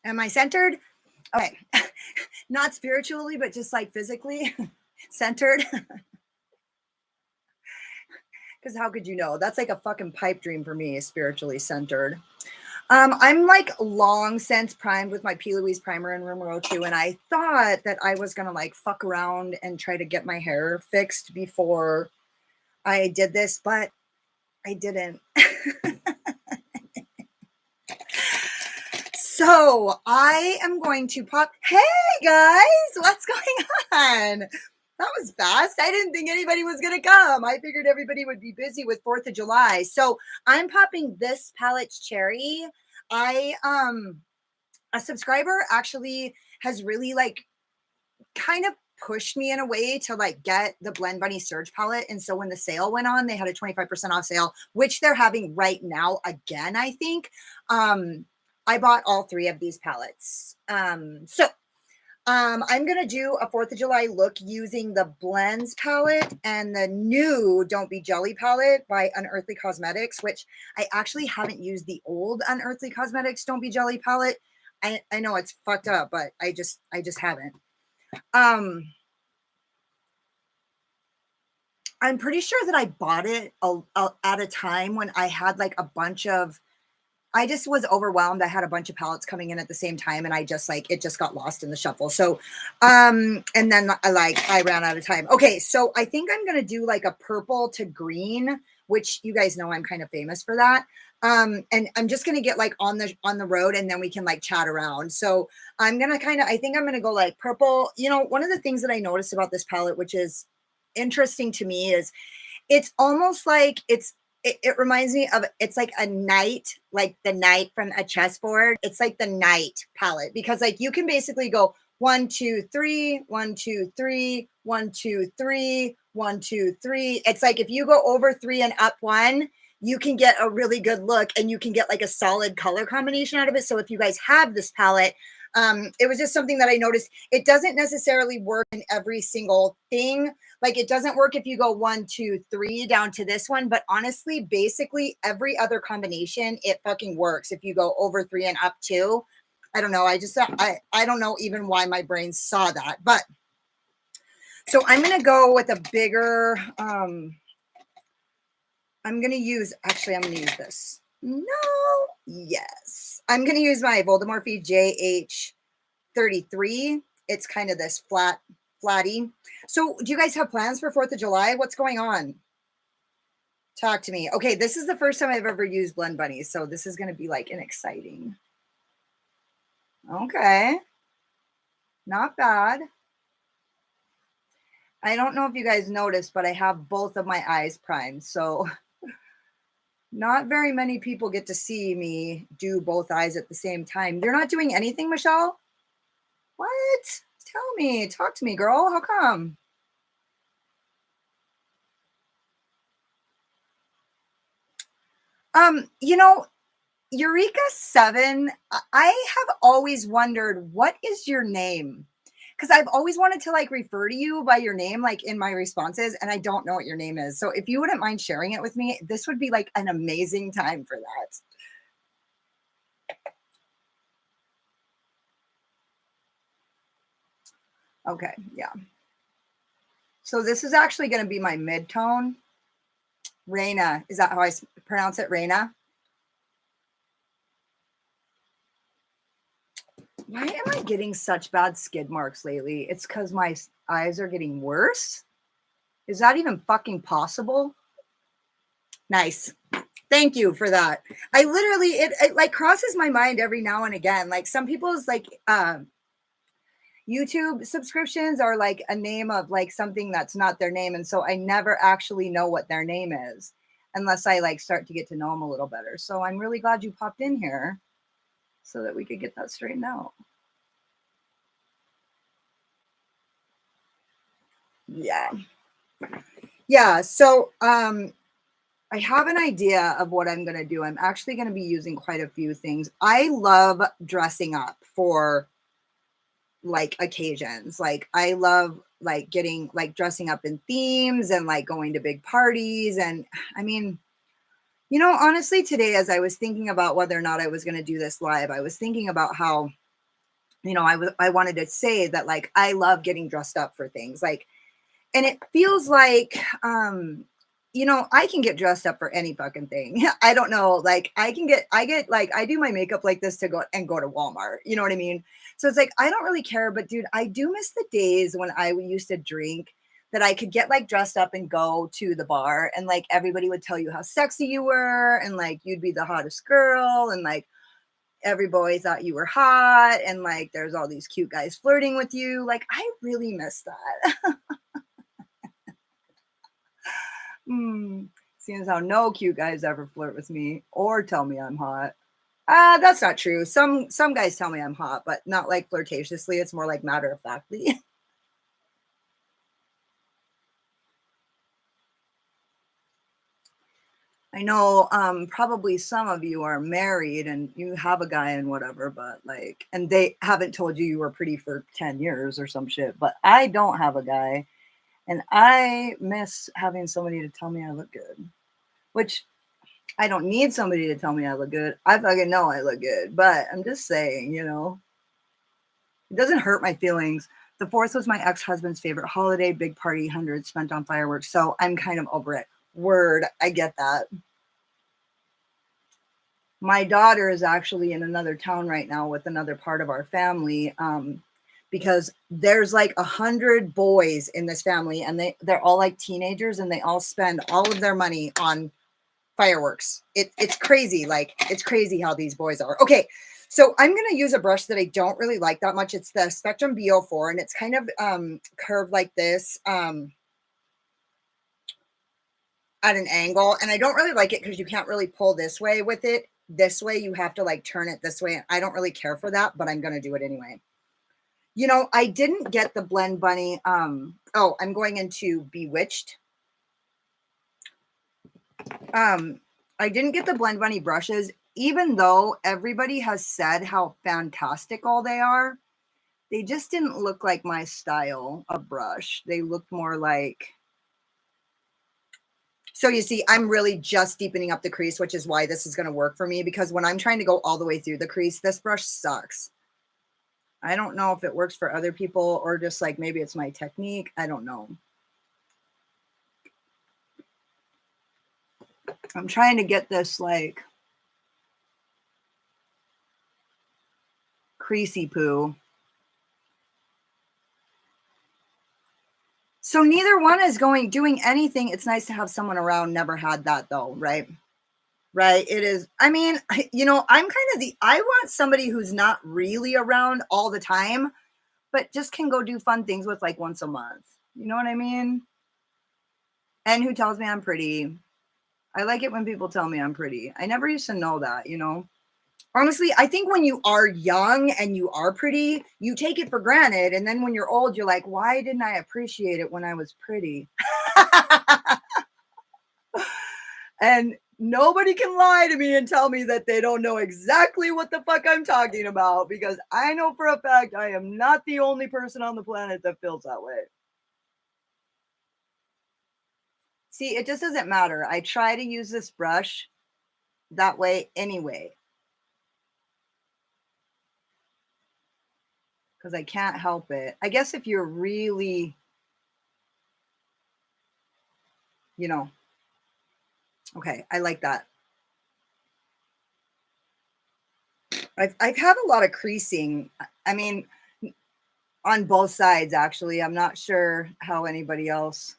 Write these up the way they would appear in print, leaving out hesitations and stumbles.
Am I centered? Okay. Not spiritually, but just like physically centered. Because how could you know? That's like a fucking pipe dream for me, spiritually centered. I'm like long since primed with my P. Louise primer in room row 2, and I thought that I was gonna like fuck around and try to get my hair fixed before I did this, but I didn't. So I am going to pop. Hey guys, what's going on? That was fast. I didn't think anybody was going to come. I figured everybody would be busy with 4th of July. So I'm popping this Palette's Cherry. A subscriber actually has really like kind of pushed me in a way to like get the Blend Bunny Surge palette. And so when the sale went on, they had a 25% off sale, which they're having right now again, I think. I bought all 3 of these palettes. I'm going to do a 4th of July look using the Blends palette and the new Don't Be Jelly palette by Unearthly Cosmetics, which I actually haven't used the old Unearthly Cosmetics Don't Be Jelly palette. I know it's fucked up, but I just haven't. I'm pretty sure that I bought it at a time when I had like a bunch of, I just was overwhelmed. I had a bunch of palettes coming in at the same time, and I just like, it just got lost in the shuffle. So, and then I ran out of time. Okay. So I think I'm going to do like a purple to green, which you guys know I'm kind of famous for that. And I'm just going to get like on the road, and then we can like chat around. So I'm going to I think I'm going to go like purple. You know, one of the things that I noticed about this palette, which is interesting to me, is it's almost like it reminds me of, it's like a knight, like the knight from a chessboard. It's like the knight palette, because like you can basically go 1, 2, 3, 1, 2, 3, 1, 2, 3, 1, 2, 3. It's like if you go over 3 and up 1, you can get a really good look, and you can get like a solid color combination out of it. So if you guys have this palette, it was just something that I noticed. It doesn't necessarily work in every single thing. Like it doesn't work if you go 1, 2, 3 down to this one, but honestly, basically every other combination, it fucking works. If you go over 3 and up 2, I don't know. I don't know even why my brain saw that, but so I'm going to go with a bigger, I'm going to use this. No, yes. I'm going to use my Voldemorphy JH33. It's kind of this flatty. So do you guys have plans for 4th of July? What's going on? Talk to me. Okay, this is the first time I've ever used Blend Bunny, so this is going to be like an exciting. Okay. Not bad. I don't know if you guys noticed, but I have both of my eyes primed, so not very many people get to see me do both eyes at the same time. You're not doing anything, Michelle? What? Tell me. Talk to me, girl. How come? You know, Eureka 7, I have always wondered, what is your name? Because I've always wanted to like refer to you by your name, like in my responses, and I don't know what your name is. So if you wouldn't mind sharing it with me, this would be like an amazing time for that. Okay, yeah. So this is actually going to be my mid-tone. Reina, is that how I pronounce it, Reina? Why am I getting such bad skid marks lately? It's because my eyes are getting worse? Is that even fucking possible? Nice. Thank you for that. I literally, it like crosses my mind every now and again. Like some people's like YouTube subscriptions are like a name of like something that's not their name. And so I never actually know what their name is unless I like start to get to know them a little better. So I'm really glad you popped in here so that we could get that straightened out. Yeah. Yeah. So I have an idea of what I'm going to do. I'm actually going to be using quite a few things. I love dressing up for like occasions. Like I love like getting like dressing up in themes and like going to big parties. And I mean, you know, honestly, today, as I was thinking about whether or not I was going to do this live, I was thinking about how you know, I wanted to say that like I love getting dressed up for things. Like, and it feels like, you know, I can get dressed up for any fucking thing. I don't know. Like I get like, I do my makeup like this to go to Walmart. You know what I mean? So it's like, I don't really care, but dude, I do miss the days when I used to drink, that I could get like dressed up and go to the bar and like everybody would tell you how sexy you were and like you'd be the hottest girl and like every boy thought you were hot and like there's all these cute guys flirting with you. Like I really miss that. Seeing as how no cute guys ever flirt with me or tell me I'm hot. That's not true. Some guys tell me I'm hot, but not like flirtatiously. It's more like matter of factly. I know probably some of you are married and you have a guy and whatever, but like, and they haven't told you you were pretty for 10 years or some shit, but I don't have a guy and I miss having somebody to tell me I look good, which I don't need somebody to tell me I look good. I fucking know I look good, but I'm just saying, you know, it doesn't hurt my feelings. The 4th was my ex-husband's favorite holiday, big party, hundreds spent on fireworks. So I'm kind of over it. Word, I get that. My daughter is actually in another town right now with another part of our family, because there's like 100 boys in this family and they're all like teenagers and they all spend all of their money on fireworks. It's crazy. Like it's crazy how these boys are. Okay. So I'm going to use a brush that I don't really like that much. It's the Spectrum BO4 and it's kind of curved like this at an angle. And I don't really like it because you can't really pull this way with it. This way you have to like turn it this way. I don't really care for that, but I'm going to do it anyway. You know, I didn't get the Blend Bunny. Oh, I'm going into Bewitched. I didn't get the Blend Bunny brushes, even though everybody has said how fantastic all they are. They just didn't look like my style of brush. They looked more like, so you see, I'm really just deepening up the crease, which is why this is going to work for me, because when I'm trying to go all the way through the crease, this brush sucks. I don't know if it works for other people or just like maybe it's my technique. I don't know. I'm trying to get this like creasy poo. So neither one is doing anything. It's nice to have someone around. Never had that though, right? Right. It is. I mean, you know, I'm kind of I want somebody who's not really around all the time, but just can go do fun things with like once a month. You know what I mean? And who tells me I'm pretty. I like it when people tell me I'm pretty. I never used to know that, you know? Honestly, I think when you are young and you are pretty, you take it for granted. And then when you're old, you're like, why didn't I appreciate it when I was pretty? And nobody can lie to me and tell me that they don't know exactly what the fuck I'm talking about, because I know for a fact I am not the only person on the planet that feels that way. See, it just doesn't matter. I try to use this brush that way anyway, because I can't help it. I guess if you're really, you know, okay, I like that. I've had a lot of creasing. I mean, on both sides, actually. I'm not sure how anybody else,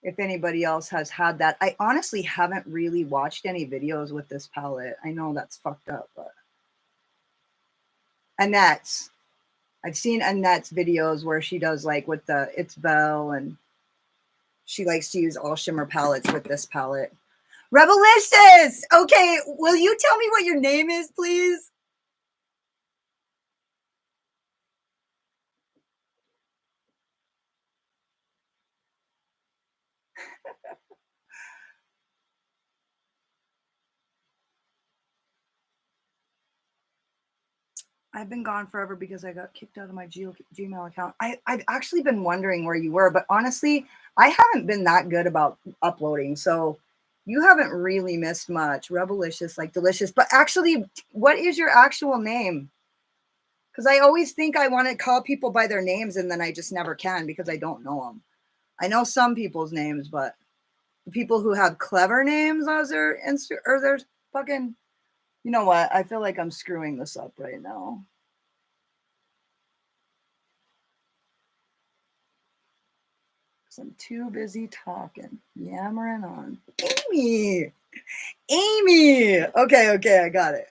if anybody else has had that. I honestly haven't really watched any videos with this palette. I know that's fucked up, but Annette's. I've seen Annette's videos where she does like with the It's Belle, and she likes to use all shimmer palettes with this palette. Revelicious! Okay, will you tell me what your name is, please? I've been gone forever because I got kicked out of my Gmail account. I've actually been wondering where you were, but honestly, I haven't been that good about uploading. So you haven't really missed much. Revelicious, like delicious. But actually, what is your actual name? Because I always think I want to call people by their names and then I just never can because I don't know them. I know some people's names, but the people who have clever names as their or their fucking, you know what? I feel like I'm screwing this up right now. Because I'm too busy talking, yammering on. Amy! Okay, I got it.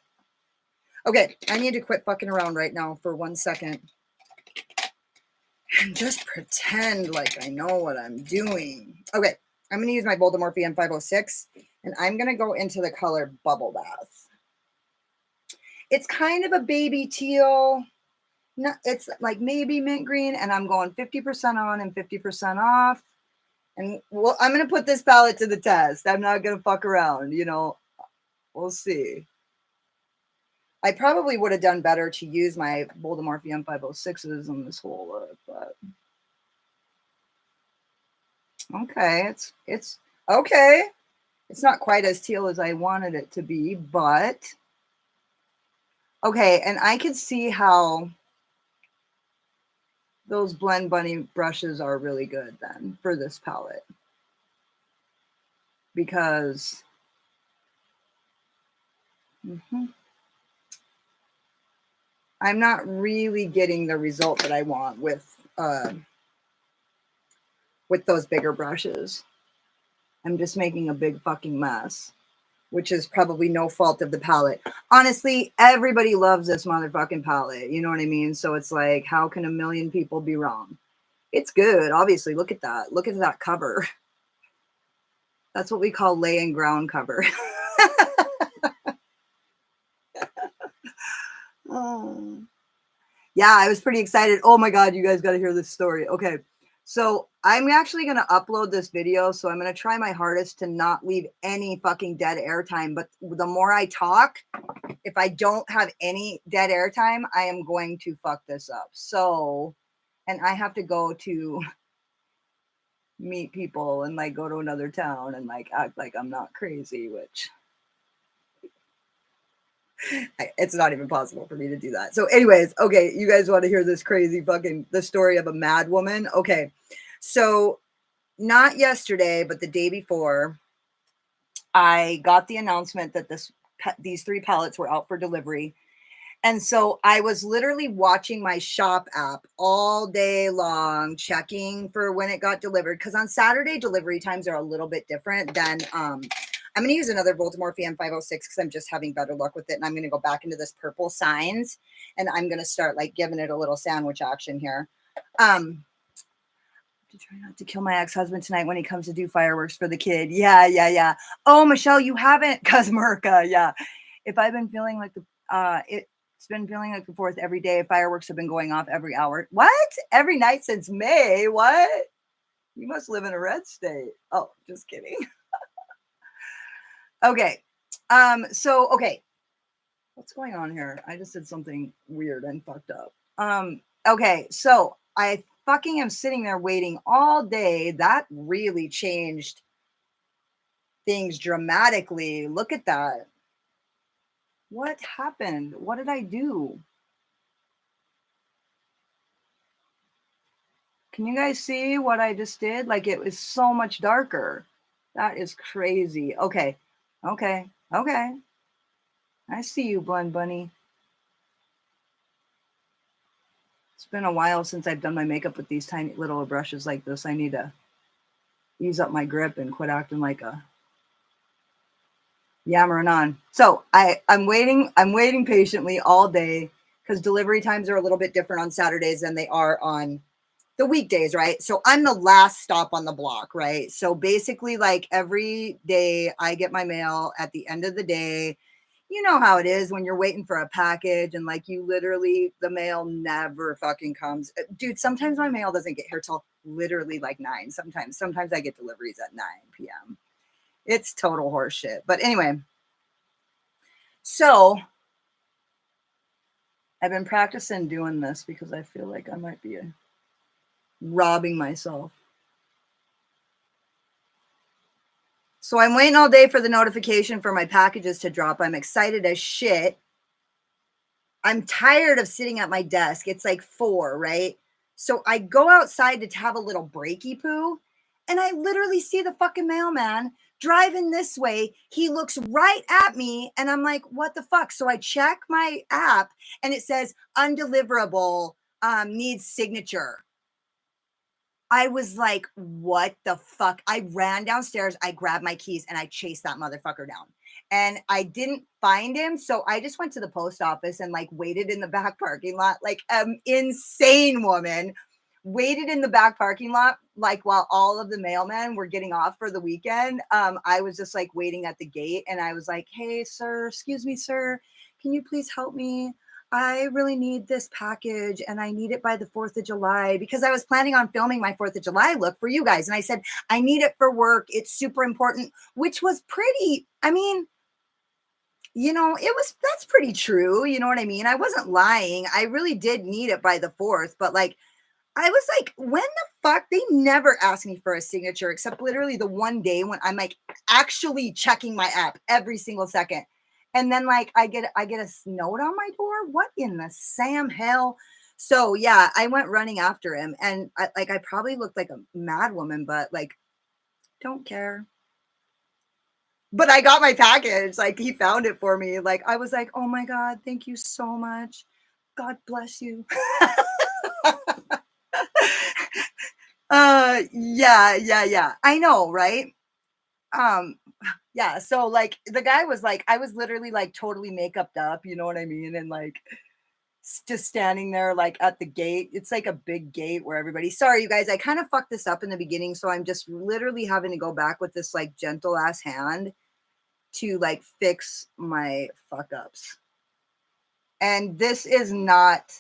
Okay, I need to quit fucking around right now for 1 second. And just pretend like I know what I'm doing. Okay, I'm going to use my Boldemorphe M506, and I'm going to go into the color Bubble Bath. It's kind of a baby teal. No, it's like maybe mint green, and I'm going 50% on and 50% off. And well, I'm going to put this palette to the test. I'm not going to fuck around, you know. We'll see. I probably would have done better to use my Boldemorphe M506s on this whole look, but okay, it's okay. It's not quite as teal as I wanted it to be, but okay. And I can see how those Blend Bunny brushes are really good then for this palette, because I'm not really getting the result that I want with those bigger brushes. I'm just making a big fucking mess, which is probably no fault of the palette. Honestly, everybody loves this motherfucking palette. You know what I mean? So it's like, how can a million people be wrong? It's good, obviously. Look at that. Look at that cover. That's what we call lay and ground cover. Oh. Yeah, I was pretty excited. Oh my God, you guys got to hear this story. Okay. So I'm actually going to upload this video. So I'm going to try my hardest to not leave any fucking dead air time. But the more I talk, if I don't have any dead air time, I am going to fuck this up. So, and I have to go to meet people and like go to another town and like act like I'm not crazy, which it's not even possible for me to do that. So anyways, okay, you guys want to hear this crazy fucking, the story of a mad woman? Okay. So not yesterday, but the day before, I got the announcement that these 3 palettes were out for delivery. And so I was literally watching my shop app all day long, checking for when it got delivered. Because on Saturday, delivery times are a little bit different than, I'm going to use another Boldemorphe M506 because I'm just having better luck with it. And I'm going to go back into this purple signs. And I'm going to start like giving it a little sandwich action here. To try not to kill my ex-husband tonight when he comes to do fireworks for the kid. Yeah. Oh, Michelle, you haven't, cause Merca. Yeah. If I've been feeling like it's been feeling like the 4th every day. Fireworks have been going off every hour. What? Every night since May? What? You must live in a red state. Oh, just kidding. Okay. Okay. What's going on here? I just did something weird and fucked up. Okay. So I fucking am sitting there waiting all day. That really changed things dramatically. Look at that. What happened? What did I do? Can you guys see what I just did? Like, it was so much darker. That is crazy. Okay. I see you, Blend Bunny. It's been a while since I've done my makeup with these tiny little brushes like this. I need to ease up my grip and quit acting like a yammering on. So I'm waiting patiently all day because delivery times are a little bit different on Saturdays than they are on the weekdays, right? So I'm the last stop on the block, right? So basically, like every day I get my mail at the end of the day. You know how it is when you're waiting for a package and like you literally, the mail never fucking comes. Dude, sometimes my mail doesn't get here till literally like 9. Sometimes I get deliveries at 9 p.m. It's total horse shit. But anyway, so I've been practicing doing this because I feel like I might be robbing myself. So I'm waiting all day for the notification for my packages to drop. I'm excited as shit. I'm tired of sitting at my desk. It's like 4, right? So I go outside to have a little breaky poo, and I literally see the fucking mailman driving this way. He looks right at me, and I'm like, what the fuck? So I check my app, and it says undeliverable, needs signature. I was like, what the fuck? I ran downstairs, I grabbed my keys, and I chased that motherfucker down. And I didn't find him. So I just went to the post office and like waited in the back parking lot, like insane woman. Waited in the back parking lot, like while all of the mailmen were getting off for the weekend. I was just like waiting at the gate, and I was like, hey, sir, excuse me, sir, can you please help me? I really need this package, and I need it by the 4th of July, because I was planning on filming my 4th of July look for you guys. And I said, I need it for work. It's super important, which was pretty, I mean, that's pretty true. You know what I mean? I wasn't lying. I really did need it by the 4th, but like, I was like, when the fuck? They never asked me for a signature except literally the one day when I'm like actually checking my app every single second. And then like I get a note on my door. What in the Sam hell? So yeah, I went running after him, and I probably looked like a mad woman, but like don't care. But I got my package. Like he found it for me. Like I was like, oh my God, thank you so much. God bless you. Yeah. I know, right? Um, yeah. So like the guy was like, I was literally like totally makeuped up, you know what I mean? And like just standing there like at the gate. It's like a big gate where everybody, sorry you guys, I kind of fucked this up in the beginning. So I'm just literally having to go back with this like gentle ass hand to like fix my fuck ups. And this is not,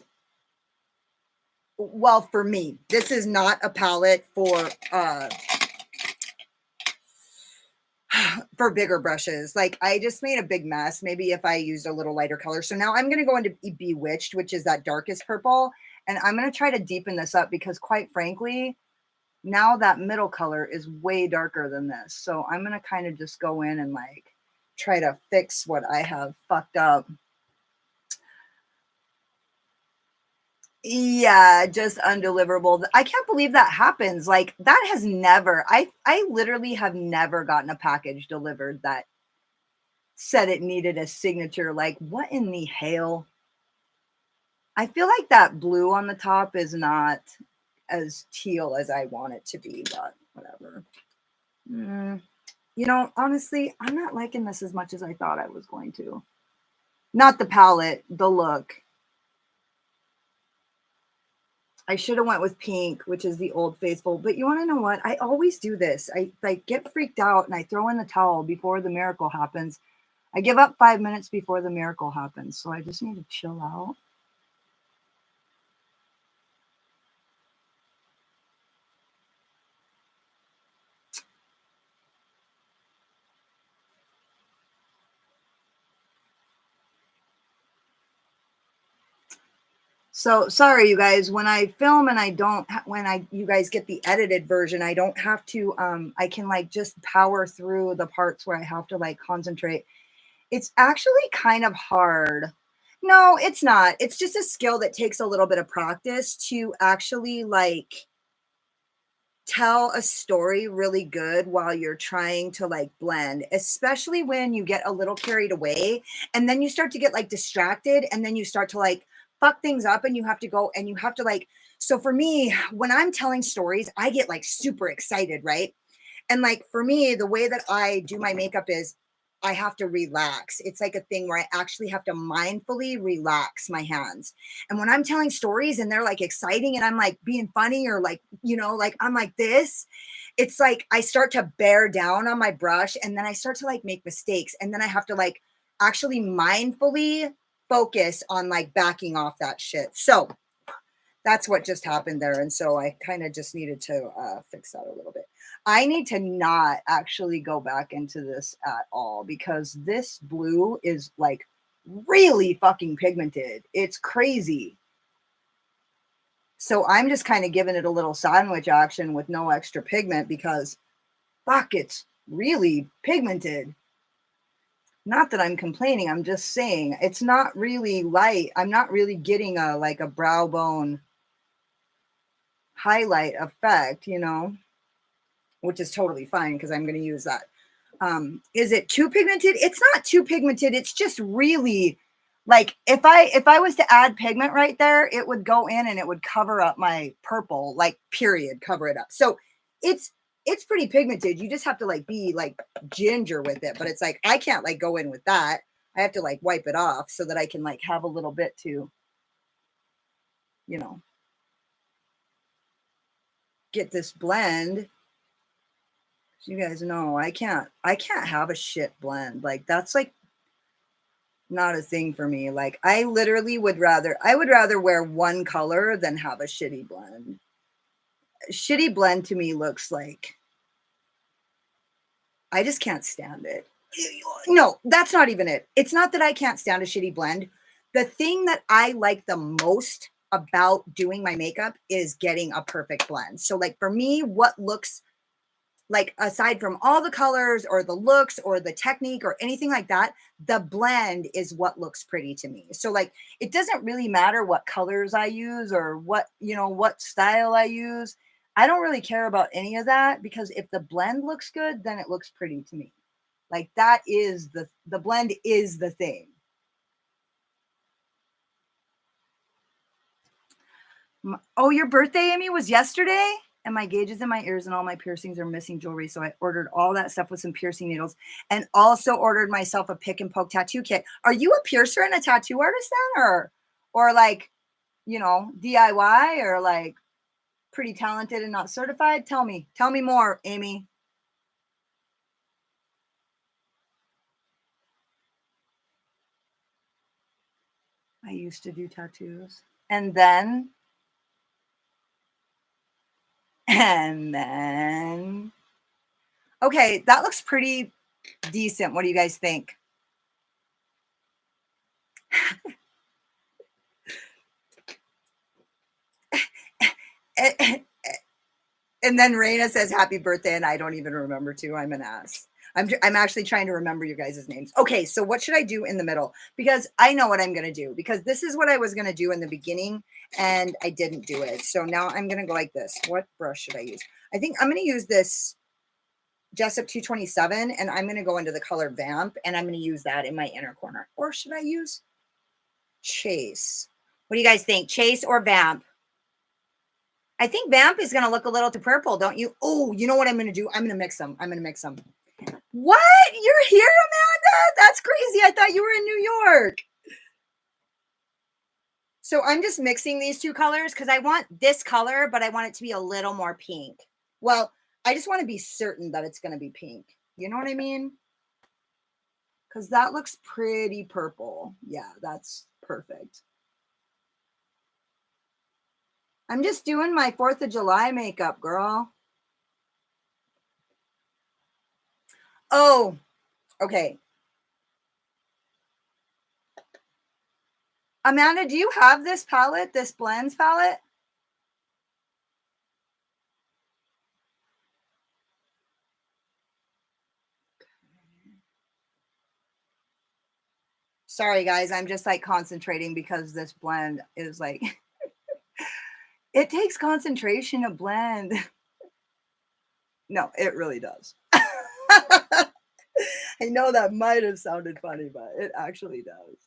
well, for me, this is not a palette for bigger brushes. Like I just made a big mess. Maybe if I used a little lighter color. So now I'm going to go into Bewitched, which is that darkest purple. And I'm going to try to deepen this up because quite frankly, now that middle color is way darker than this. So I'm going to kind of just go in and like try to fix what I have fucked up. Yeah, just undeliverable. I can't believe that happens. Like that has never, I literally have never gotten a package delivered that said it needed a signature. Like what in the hell? I feel like that blue on the top is not as teal as I want it to be, but whatever. You know, honestly, I'm not liking this as much as I thought I was going to. Not the palette, the look. I should have went with pink, which is the Old Faithful. But you want to know what? I always do this. I like get freaked out and I throw in the towel before the miracle happens. I give up 5 minutes before the miracle happens. So I just need to chill out. So sorry, you guys, when I film and you guys get the edited version, I don't have to, I can like just power through the parts where I have to like concentrate. It's actually kind of hard. No, it's not. It's just a skill that takes a little bit of practice to actually like tell a story really good while you're trying to like blend, especially when you get a little carried away and then you start to get like distracted and then you start to like fuck things up and you have to go and you have to like, so for me, when I'm telling stories, I get like super excited, right? And like for me, the way that I do my makeup is I have to relax. It's like a thing where I actually have to mindfully relax my hands. And when I'm telling stories and they're like exciting and I'm like being funny or like, you know, like I'm like this, it's like I start to bear down on my brush and then I start to like make mistakes. And then I have to like actually mindfully focus on like backing off that shit. So that's what just happened there. And so I kind of just needed to fix that a little bit. I need to not actually go back into this at all because this blue is like really fucking pigmented. It's crazy. So I'm just kind of giving it a little sandwich action with no extra pigment because fuck, it's really pigmented. Not that I'm complaining. I'm just saying it's not really light. I'm not really getting a like a brow bone highlight effect, you know, which is totally fine because I'm going to use that. Is it too pigmented? It's not too pigmented. It's just really like if I was to add pigment right there, it would go in and it would cover up my purple, like period, cover it up. So it's pretty pigmented. You just have to like be like ginger with it, but it's like I can't like go in with that. I have to like wipe it off so that I can like have a little bit to, you know, get this blend. You guys know I can't have a shit blend. Like that's like not a thing for me. Like I literally would rather wear one color than have a shitty blend. A shitty blend to me looks like I just can't stand it. No, that's not even it. It's not that I can't stand a shitty blend. The thing that I like the most about doing my makeup is getting a perfect blend. So like for me, what looks like aside from all the colors or the looks or the technique or anything like that, the blend is what looks pretty to me. So like, it doesn't really matter what colors I use or what, you know, what style I use. I don't really care about any of that because if the blend looks good, then it looks pretty to me. Like that is the blend is the thing. Oh, your birthday, Amy, was yesterday? And my gauges in my ears and all my piercings are missing jewelry. So I ordered all that stuff with some piercing needles and also ordered myself a pick and poke tattoo kit. Are you a piercer and a tattoo artist then? Or like, you know, DIY or like pretty talented and not certified? Tell me more, Amy. I used to do tattoos. And then, okay, that looks pretty decent. What do you guys think? And then Raina says happy birthday, and I don't even remember too. I'm an ass. I'm actually trying to remember you guys' names. Okay, so what should I do in the middle? Because I know what I'm going to do. Because this is what I was going to do in the beginning, and I didn't do it. So now I'm going to go like this. What brush should I use? I think I'm going to use this Jessup 227, and I'm going to go into the color Vamp, and I'm going to use that in my inner corner. Or should I use Chase? What do you guys think? Chase or Vamp? I think Vamp is going to look a little too purple, don't you? Oh, you know what I'm going to do? I'm going to mix them. What? You're here, Amanda? That's crazy. I thought you were in New York. So I'm just mixing these two colors because I want this color, but I want it to be a little more pink. Well, I just want to be certain that it's going to be pink. You know what I mean? Because that looks pretty purple. Yeah, that's perfect. I'm just doing my 4th of July makeup, girl. Oh, okay. Amanda, do you have this palette, this blends palette? Sorry, guys. I'm just like concentrating because this blend is like, it takes concentration to blend. No, it really does. I know that might have sounded funny, but it actually does.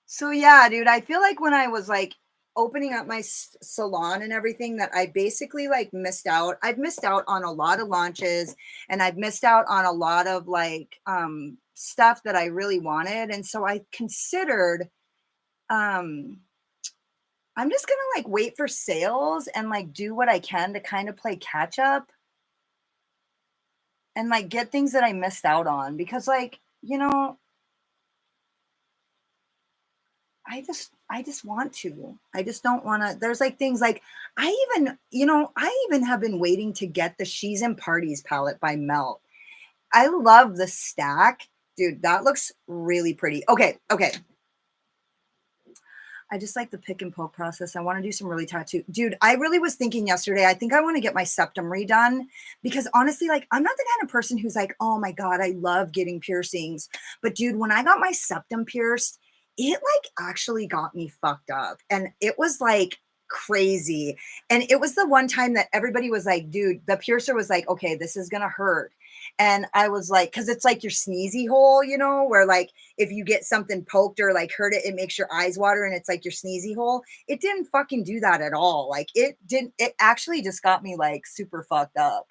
So yeah, dude, I feel like when I was like opening up my salon and everything that I basically like missed out. I've missed out on a lot of launches and I've missed out on a lot of like stuff that I really wanted. And so I considered um I'm just gonna like wait for sales and like do what I can to kind of play catch up and like get things that I missed out on because like, you know, I just want to. I just don't want to. There's like things like I even have been waiting to get the She's in Parties palette by Melt. I love the stack. Dude, that looks really pretty. Okay, okay. I just like the pick and poke process. I want to do some really tattoo. Dude, I really was thinking yesterday, I think I want to get my septum redone because honestly, like, I'm not the kind of person who's like, oh my God, I love getting piercings. But dude, when I got my septum pierced, it like actually got me fucked up. And it was like crazy. And it was the one time that everybody was like, dude, the piercer was like, okay, this is going to hurt. And I was like, because it's like your sneezy hole, you know, where like if you get something poked or like hurt it, it makes your eyes water and it's like your sneezy hole. It didn't fucking do that at all. Like it didn't, it actually just got me like super fucked up.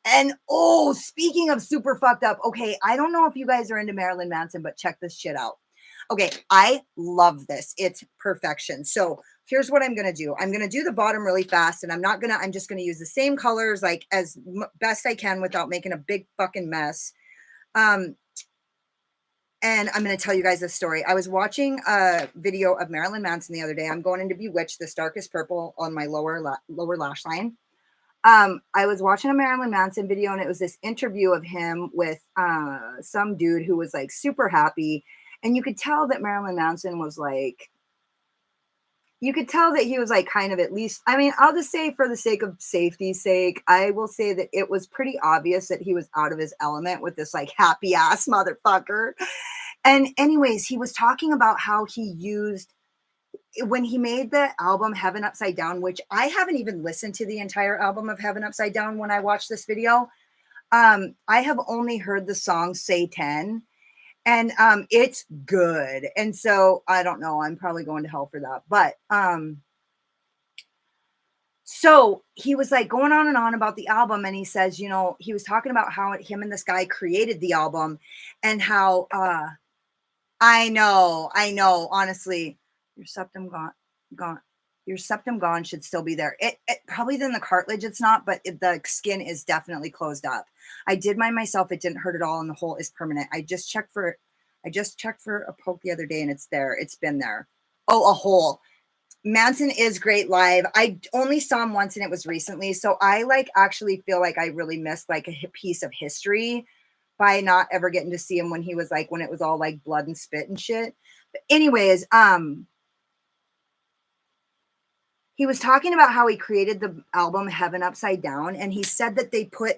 And oh, speaking of super fucked up, okay, I don't know if you guys are into Marilyn Manson, but check this shit out. Okay, I love this. It's perfection. So here's what I'm going to do. I'm going to do the bottom really fast and I'm just going to use the same colors like as best I can without making a big fucking mess. And I'm going to tell you guys this story. I was watching a video of Marilyn Manson the other day. I'm going into Bewitched, this darkest purple on my lower lash line. I was watching a Marilyn Manson video and it was this interview of him with some dude who was like super happy. And you could tell that Marilyn Manson was like, you could tell that he was like kind of at least, I mean, I'll just say for the sake of safety's sake, I will say that it was pretty obvious that he was out of his element with this like happy ass motherfucker. And anyways, he was talking about how he used, when he made the album Heaven Upside Down, which I haven't even listened to the entire album of Heaven Upside Down when I watched this video. I have only heard the song Say 10. And it's good. And so I don't know, I'm probably going to hell for that. But so he was like going on and on about the album. And he says, you know, he was talking about how him and this guy created the album and how I know, honestly, your septum gone. Your septum gone should still be there. It probably in the cartilage, it's not, but the skin is definitely closed up. I did mine myself. It didn't hurt at all. And the hole is permanent. I just checked for a poke the other day and it's there. It's been there. Oh, a hole. Manson is great live. I only saw him once and it was recently. So I like actually feel like I really missed like a piece of history by not ever getting to see him when he was like, when it was all like blood and spit and shit. But anyways, he was talking about how he created the album Heaven Upside Down. And he said that they put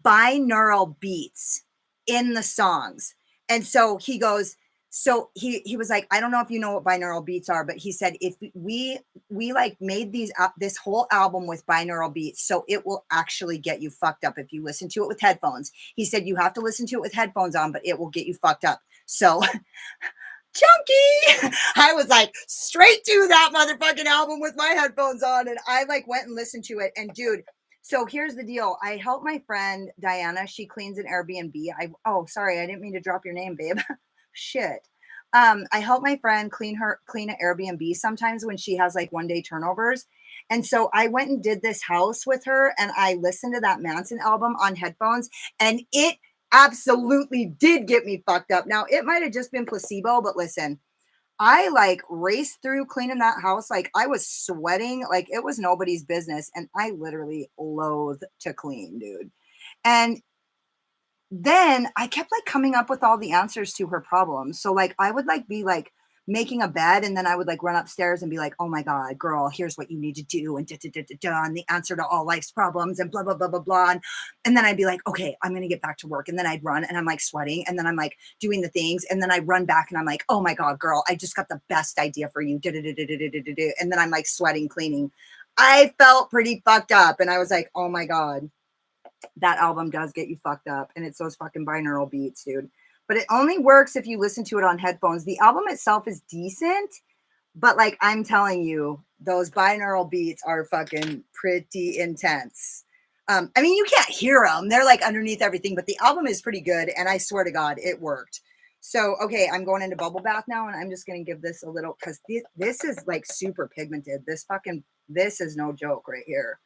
binaural beats in the songs. And so he goes, so he was like, I don't know if you know what binaural beats are, but he said, if we like made this whole album with binaural beats, so it will actually get you fucked up if you listen to it with headphones. He said, you have to listen to it with headphones on, but it will get you fucked up. So chunky. I was like straight to that motherfucking album with my headphones on. And I like went and listened to it. And dude, so here's the deal. I helped my friend Diana. She cleans an Airbnb. Oh, sorry. I didn't mean to drop your name, babe. Shit. I help my friend clean an Airbnb sometimes when she has like 1-day turnovers. And so I went and did this house with her and I listened to that Manson album on headphones and it absolutely did get me fucked up. Now it might have just been placebo, but listen, I like raced through cleaning that house. Like I was sweating, like it was nobody's business. And I literally loathe to clean, dude. And then I kept like coming up with all the answers to her problems. So like I would like be like making a bed and then I would like run upstairs and be like, oh my God, girl, here's what you need to do and and the answer to all life's problems and blah, blah, blah, blah, blah. And then I'd be like, okay, I'm going to get back to work. And then I'd run and I'm like sweating and then I'm like doing the things. And then I run back and I'm like, oh my God, girl, I just got the best idea for you. And then I'm like sweating, cleaning. I felt pretty fucked up. And I was like, oh my God. That album does get you fucked up and it's those fucking binaural beats, dude. But it only works if you listen to it on headphones. The album itself is decent, but like I'm telling you, those binaural beats are fucking pretty intense. I mean, you can't hear them. They're like underneath everything, but the album is pretty good. And I swear to God, it worked. So, okay, I'm going into bubble bath now and I'm just going to give this a little, cause this is like super pigmented. This is no joke right here.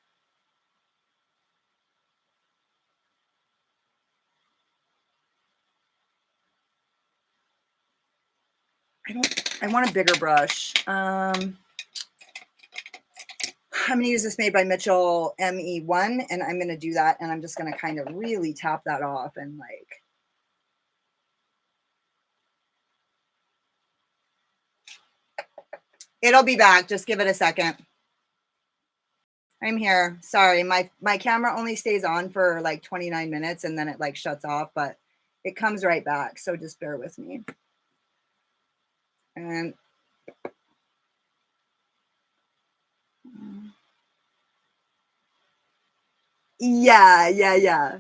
I want a bigger brush. I'm going to use this made by Mitchell ME1 and I'm going to do that. And I'm just going to kind of really tap that off and like, It'll be back. Just give it a second. I'm here. Sorry, my camera only stays on for like 29 minutes and then it like shuts off, but it comes right back. So just bear with me. And yeah.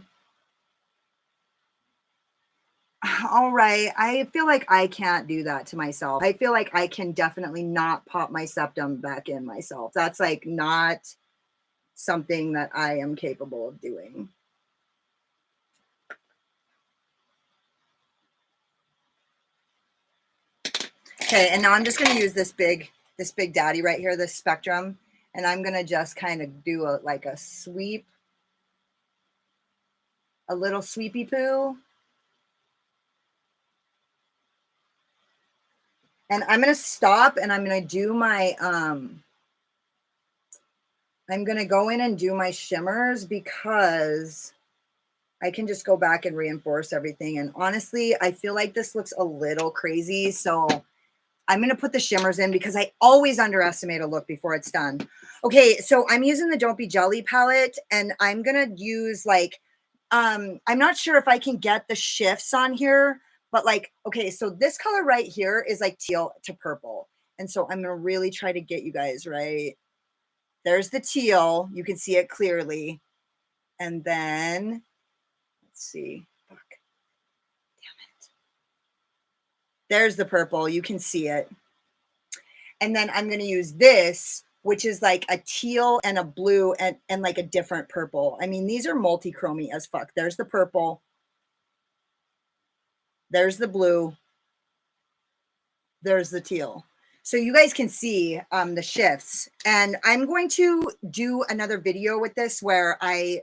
All right. I feel like I can't do that to myself. I feel like I can definitely not pop my septum back in myself. That's like not something that I am capable of doing. Okay, and now I'm just going to use this big daddy right here, this Spectrum, and I'm going to just kind of do a sweep, a little sweepy poo. And I'm going to stop and I'm going to do my I'm going to go in and do my shimmers because I can just go back and reinforce everything. And honestly, I feel like this looks a little crazy. So I'm going to put the shimmers in because I always underestimate a look before it's done. Okay, so I'm using the Don't Be Jelly palette and I'm going to use like, I'm not sure if I can get the shifts on here, but like, okay, so this color right here is like teal to purple. And so I'm going to really try to get you guys right. There's the teal. You can see it clearly. And then let's see. Fuck. Damn it. There's the purple. You can see it. And then I'm going to use this, which is like a teal and a blue and like a different purple. I mean, these are multi-chromy as fuck. There's the purple. There's the blue. There's the teal. So you guys can see the shifts. And I'm going to do another video with this where I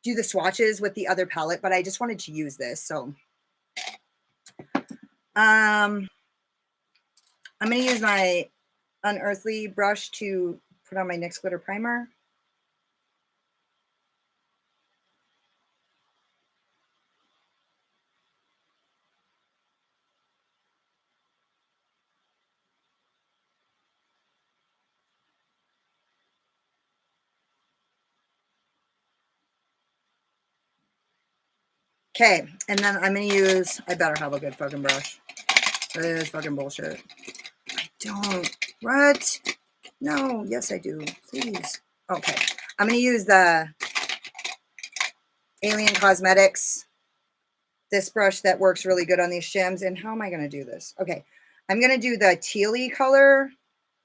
do the swatches with the other palette, but I just wanted to use this. So I'm going to use my Unearthly brush to put on my NYX glitter primer. Okay, and then I'm going to use, I better have a good fucking brush. This is fucking bullshit. I don't. What? No, yes I do. Please. Okay, I'm going to use the Alien Cosmetics, this brush that works really good on these shims. And how am I going to do this? Okay, I'm going to do the tealy color.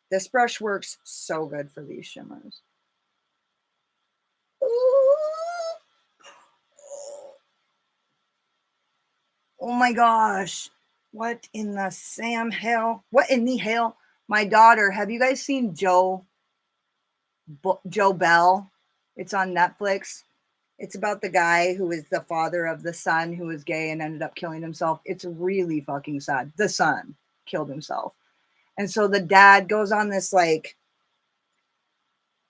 This brush works so good for these shimmers. Ooh. Oh my gosh. What in the Sam hell? What in the hell? My daughter, have you guys seen Joe Bell? It's on Netflix. It's about the guy who is the father of the son who was gay and ended up killing himself. It's really fucking sad. The son killed himself. And so the dad goes on this like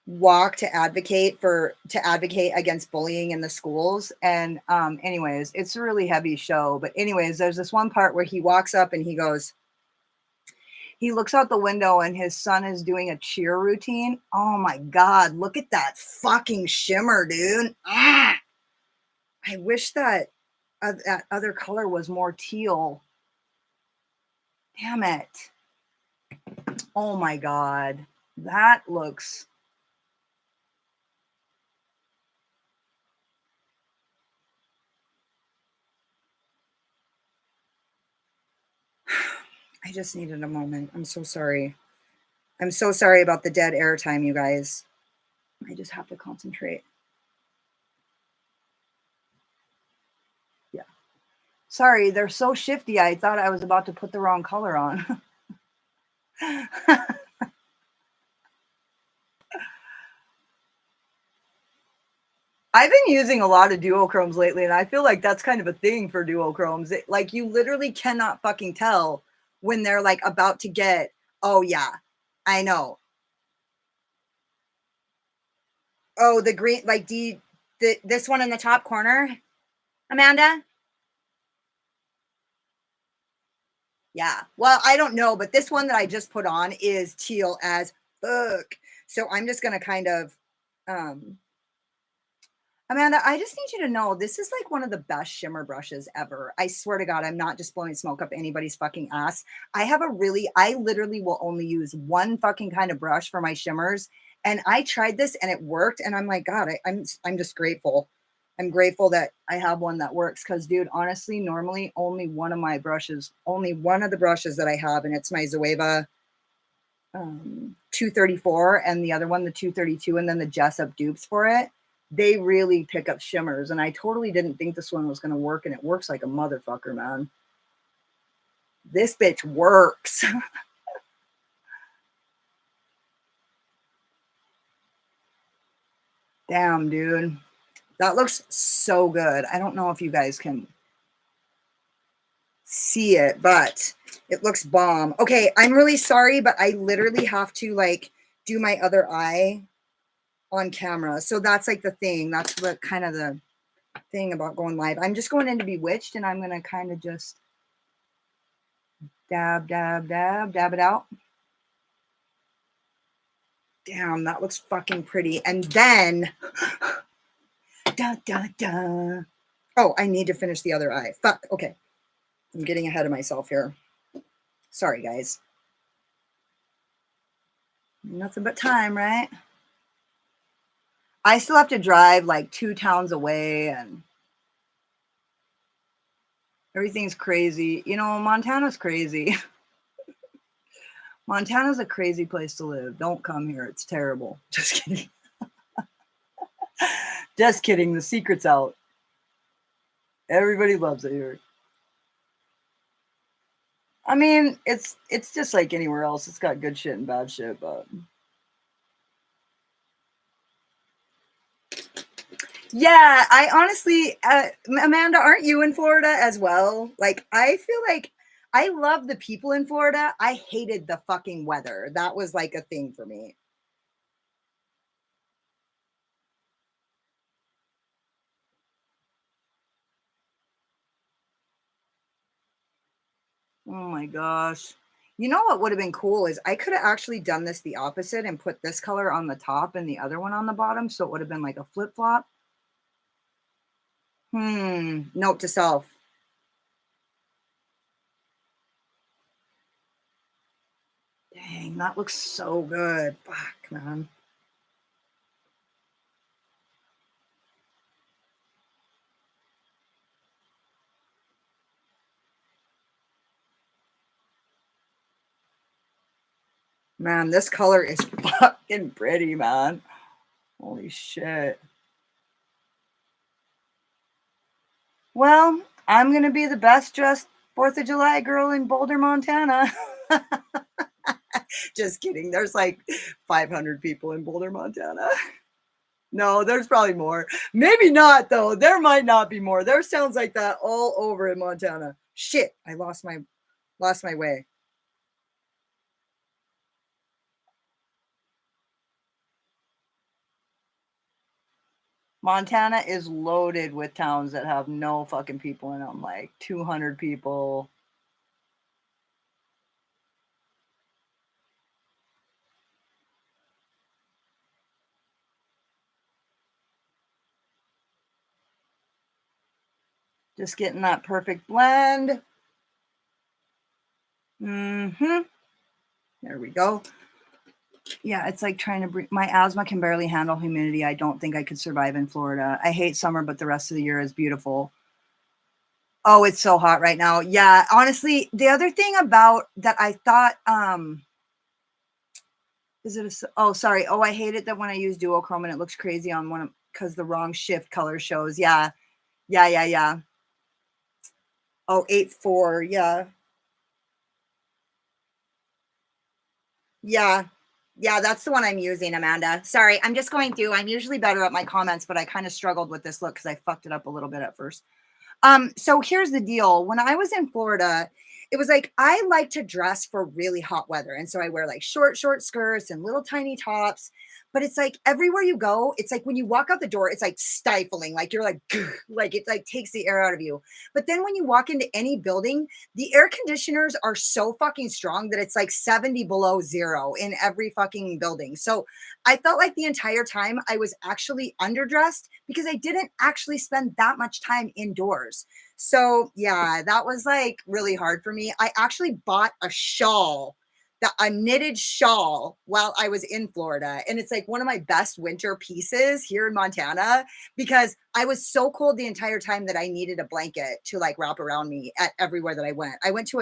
walk to advocate against bullying in the schools. And anyways, it's a really heavy show. But anyways, there's this one part where he walks up and he looks out the window and his son is doing a cheer routine. Oh my God, look at that fucking shimmer, dude. Ah! I wish that that other color was more teal. Damn it. Oh my God. That looks... I just needed a moment. I'm so sorry. I'm so sorry about the dead air time, you guys. I just have to concentrate. Yeah. Sorry, they're so shifty. I thought I was about to put the wrong color on. I've been using a lot of duochromes lately, and I feel like that's kind of a thing for duochromes. Like, you literally cannot fucking tell when they're like about to get, oh yeah, I know. Oh, the green, like this one in the top corner, Amanda? Yeah. Well, I don't know, but this one that I just put on is teal as fuck. So I'm just gonna kind of Amanda, I just need you to know this is like one of the best shimmer brushes ever. I swear to God, I'm not just blowing smoke up anybody's fucking ass. I literally will only use one fucking kind of brush for my shimmers. And I tried this and it worked. And I'm like, God, I'm just grateful. I'm grateful that I have one that works. Cause dude, honestly, normally only one of my brushes, only one of the brushes that I have, and it's my Zoeva 234 and the other one, the 232, and then the Jessup dupes for it. They really pick up shimmers, and I totally didn't think this one was going to work, and it works like a motherfucker, man. This bitch works. Damn, dude. That looks so good. I don't know if you guys can see it, but it looks bomb. Okay, I'm really sorry, but I literally have to like do my other eye on camera. So that's like the thing. That's what kind of the thing about going live. I'm just going into Bewitched, and I'm going to kind of just dab, dab, dab, dab it out. Damn, that looks fucking pretty. And then, da, da, da. Oh, I need to finish the other eye. Fuck. Okay. I'm getting ahead of myself here. Sorry, guys. Nothing but time, right? I still have to drive like 2 towns away, and everything's crazy. You know, Montana's crazy. Montana's a crazy place to live. Don't come here. It's terrible. Just kidding. Just kidding. The secret's out. Everybody loves it here. I mean, it's just like anywhere else. It's got good shit and bad shit, but yeah, I honestly, Amanda, aren't you in Florida as well? Like, I feel like I love the people in Florida. I hated the fucking weather. That was like a thing for me. Oh my gosh. You know what would have been cool is I could have actually done this the opposite and put this color on the top and the other one on the bottom. So it would have been like a flip flop. Note to self. Dang, that looks so good. Fuck, man. Man, this color is fucking pretty, man. Holy shit. Well, I'm going to be the best dressed 4th of July girl in Boulder, Montana. Just kidding. There's like 500 people in Boulder, Montana. No, there's probably more. Maybe not, though. There might not be more. There sounds like that all over in Montana. Shit, I lost my way. Montana is loaded with towns that have no fucking people in them, like 200 people. Just getting that perfect blend. There we go. Yeah, it's like trying to breathe. My asthma can barely handle humidity. I don't think I could survive in Florida. I hate summer, but the rest of the year is beautiful. Oh, it's so hot right now. Yeah, honestly, the other thing about that I thought, is it oh, sorry. Oh, I hate it that when I use duochrome and it looks crazy on one because the wrong shift color shows. Yeah. Yeah, yeah, yeah. Oh, 8.4. Yeah. Yeah. Yeah, that's the one I'm using, Amanda. Sorry, I'm just going through. I'm usually better at my comments, but I kind of struggled with this look because I fucked it up a little bit at first. So here's the deal. When I was in Florida, it was like I like to dress for really hot weather. And so I wear like short skirts and little tiny tops. but it's like everywhere you go, it's like when you walk out the door, it's like stifling, like you're like, like it like takes the air out of you. But then when you walk into any building, the air conditioners are so fucking strong that it's like 70 below zero in every fucking building. So I felt like the entire time I was actually underdressed because I didn't actually spend that much time indoors. So yeah, that was like really hard for me. I actually bought a shawl, a knitted shawl while I was in Florida. And it's like one of my best winter pieces here in Montana because I was so cold the entire time that I needed a blanket to like wrap around me at everywhere that I went. I went to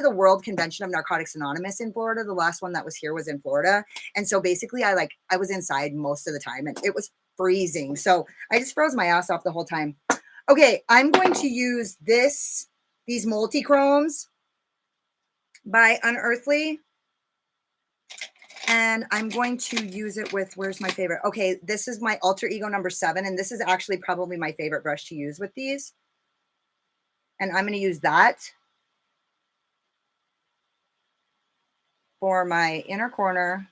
the World Convention of Narcotics Anonymous in Florida. The last one that was here was in Florida. And so basically I was inside most of the time and it was freezing. So I just froze my ass off the whole time. Okay, I'm going to use these multi-chromes by Unearthly. And I'm going to use it with, where's my favorite? Okay, this is my Alter Ego number 7. And this is actually probably my favorite brush to use with these. And I'm going to use that for my inner corner,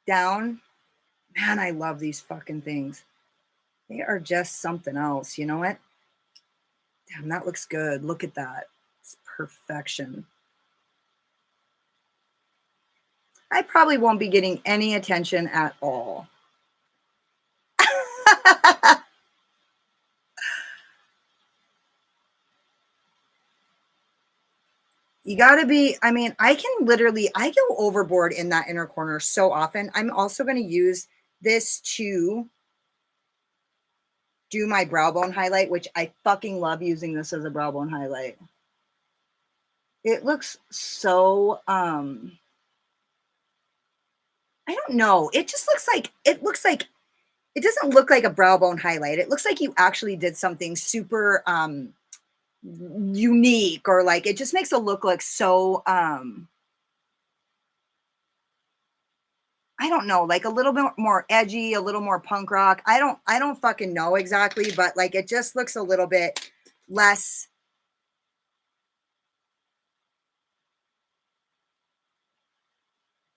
down. Man, I love these fucking things. They are just something else. You know what? Damn, that looks good. Look at that. It's perfection. I probably won't be getting any attention at all. You gotta be, I mean, I go overboard in that inner corner so often. I'm also going to use this to do my brow bone highlight, which I fucking love using this as a brow bone highlight. It looks so, I don't know. It just looks like, it doesn't look like a brow bone highlight. It looks like you actually did something super, unique, or like, it just makes it look like so, I don't know, like a little bit more edgy, a little more punk rock. I don't fucking know exactly, but like it just looks a little bit less.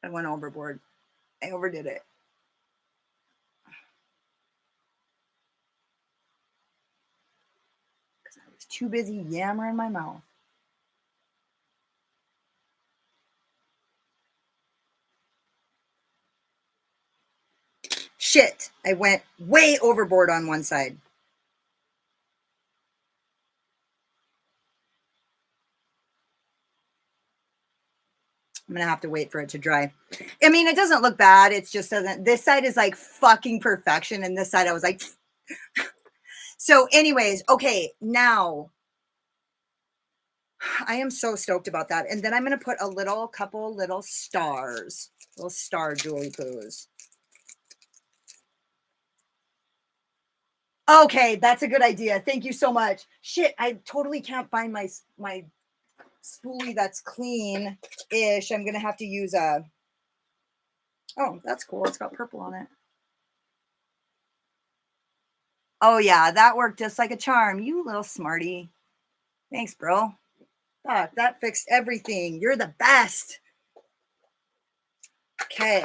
I went overboard. I overdid it. Because I was too busy yammering my mouth. Shit, I went way overboard on one side. I'm gonna have to wait for it to dry. I mean, it doesn't look bad. It just doesn't. This side is like fucking perfection, and this side I was like. So, anyways, okay, now I am so stoked about that. And then I'm gonna put couple little stars, little star jewelry poos. Okay, that's a good idea. Thank you so much. Shit, I totally can't find my spoolie that's clean-ish. I'm gonna have to use a. Oh, that's cool. It's got purple on it. Oh yeah, that worked just like a charm. You little smarty. Thanks, bro. Fuck, that fixed everything. You're the best. Okay.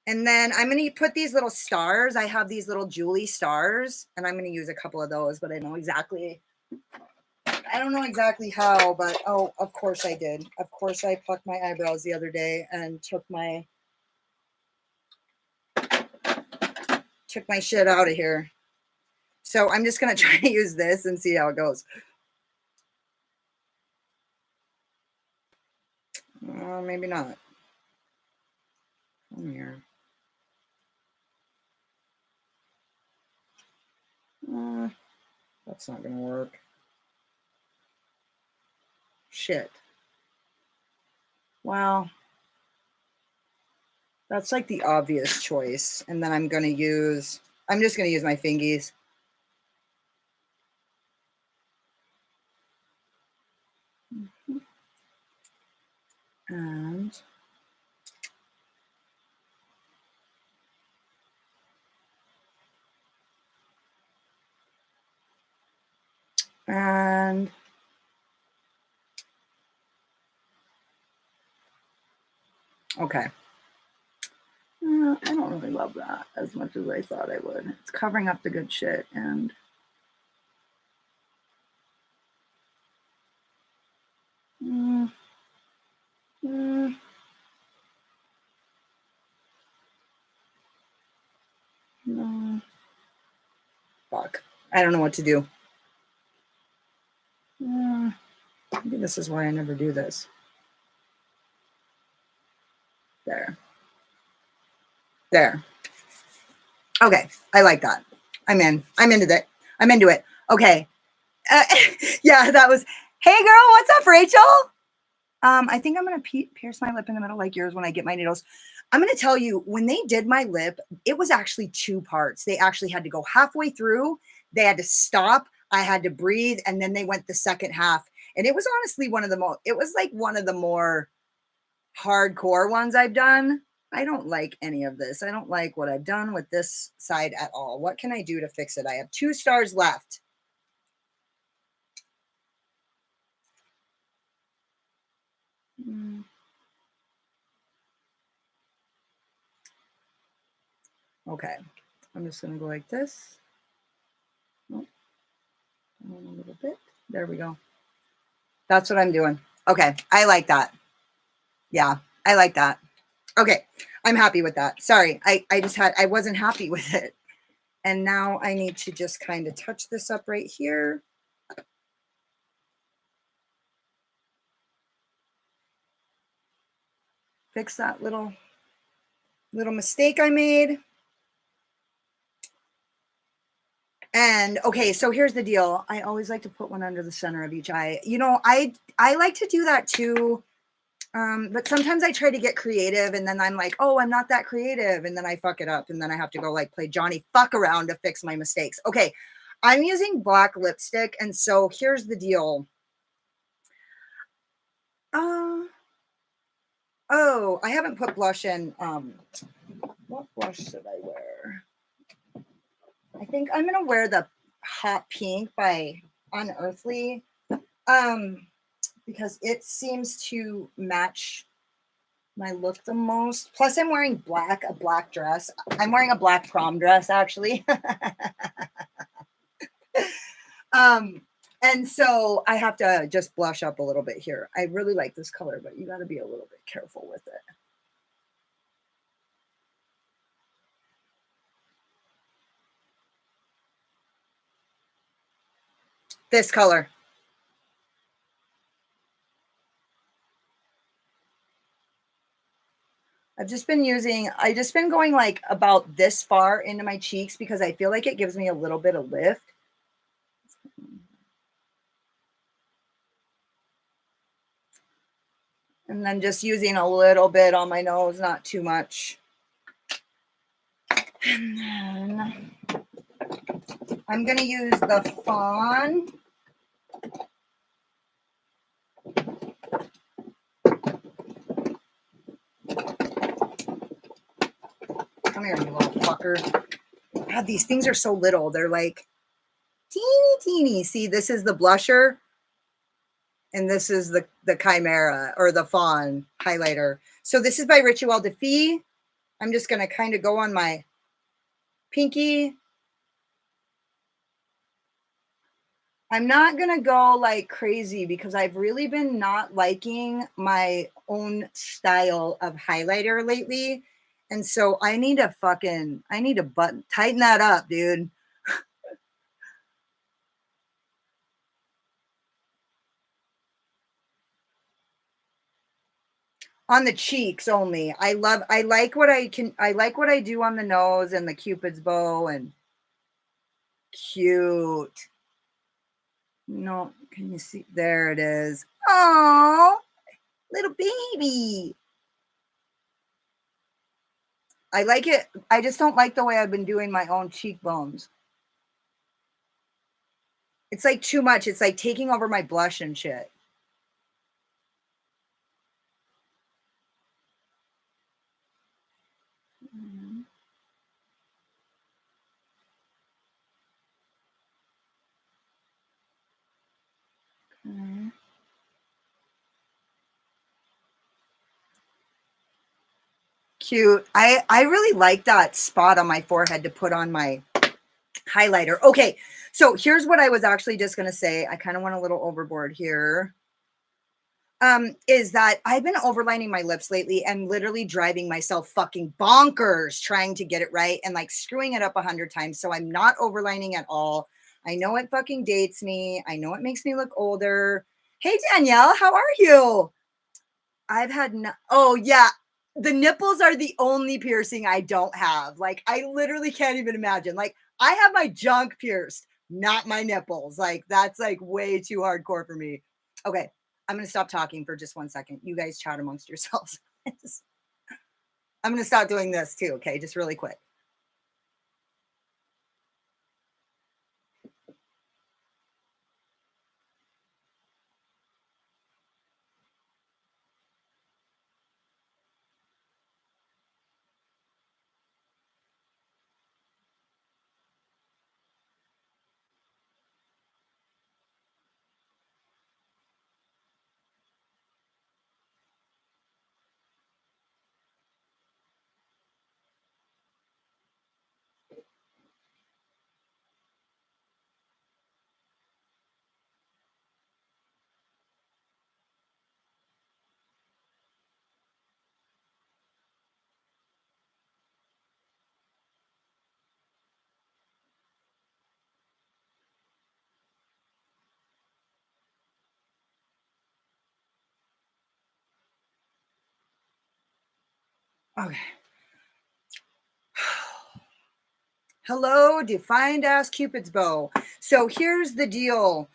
And then I'm going to put these little stars. I have these little Julie stars, and I'm going to use a couple of those, but I don't know exactly how, but oh, of course I did. Of course I plucked my eyebrows the other day and took my shit out of here. So I'm just going to try to use this and see how it goes. Maybe not. Come here. That's not going to work. Shit. Well, that's like the obvious choice. And then I'm just going to use my fingies. And Okay. I don't really love that as much as I thought I would. It's covering up the good shit and no. Fuck. I don't know what to do. Maybe this is why I never do this. There. There. Okay. I like that. I'm in. I'm into that. I'm into it. Okay. Yeah, that was, hey girl, what's up, Rachel? I think I'm going to pierce my lip in the middle like yours when I get my needles. I'm going to tell you, when they did my lip, it was actually 2 parts. They actually had to go halfway through. They had to stop. I had to breathe. And then they went the second half. And it was honestly one of the more hardcore ones I've done. I don't like any of this. I don't like what I've done with this side at all. What can I do to fix it? I have 2 stars left. Okay. I'm just going to go like this. Oh, a little bit. There we go. That's what I'm doing. Okay. I like that. Yeah, I like that. Okay. I'm happy with that. Sorry. I wasn't happy with it. And now I need to just kind of touch this up right here. Fix that little mistake I made. And okay, so here's the deal. I always like to put one under the center of each eye. You know, I like to do that too. But sometimes I try to get creative and then I'm like, oh, I'm not that creative. And then I fuck it up. And then I have to go like play Johnny fuck around to fix my mistakes. Okay. I'm using black lipstick. And so here's the deal. Oh, I haven't put blush in. What blush should I wear? I think I'm going to wear the Hot Pink by Unearthly. Because it seems to match my look the most. Plus I'm wearing a black dress. I'm wearing a black prom dress actually. And so I have to just blush up a little bit here. I really like this color, but you got to be a little bit careful with it. This color. I just been going like about this far into my cheeks because I feel like it gives me a little bit of lift. And then just using a little bit on my nose, not too much. And then I'm going to use the Faun. Come here, you little fucker. God, these things are so little. They're like teeny. See, this is the blusher. And this is the Chimera or the Faun highlighter. So this is by Rituel de Fille. I'm just going to kind of go on my pinky. I'm not going to go like crazy because I've really been not liking my own style of highlighter lately. And so I need to tighten that up, dude. On the cheeks only. I like what I do on the nose and the Cupid's bow and cute. No, can you see? There it is. Oh, little baby. I like it. I just don't like the way I've been doing my own cheekbones. It's like too much. It's like taking over my blush and shit. Okay. cute. I really like that spot on my forehead to put on my highlighter. Okay, so here's what I was actually just going to say. I kind of went a little overboard here. Is that I've been overlining my lips lately and literally driving myself fucking bonkers trying to get it right and like screwing it up 100 times. So I'm not overlining at all. I know it fucking dates me. I know it makes me look older. Hey, Danielle, how are you? I've had no, oh yeah. The nipples are the only piercing I don't have. Like, I literally can't even imagine. Like, I have my junk pierced, not my nipples. Like, that's like way too hardcore for me. Okay, I'm going to stop talking for just 1 second. You guys chat amongst yourselves. I'm going to stop doing this too, okay? Just really quick. Okay. Hello, defined as Cupid's bow. So here's the deal.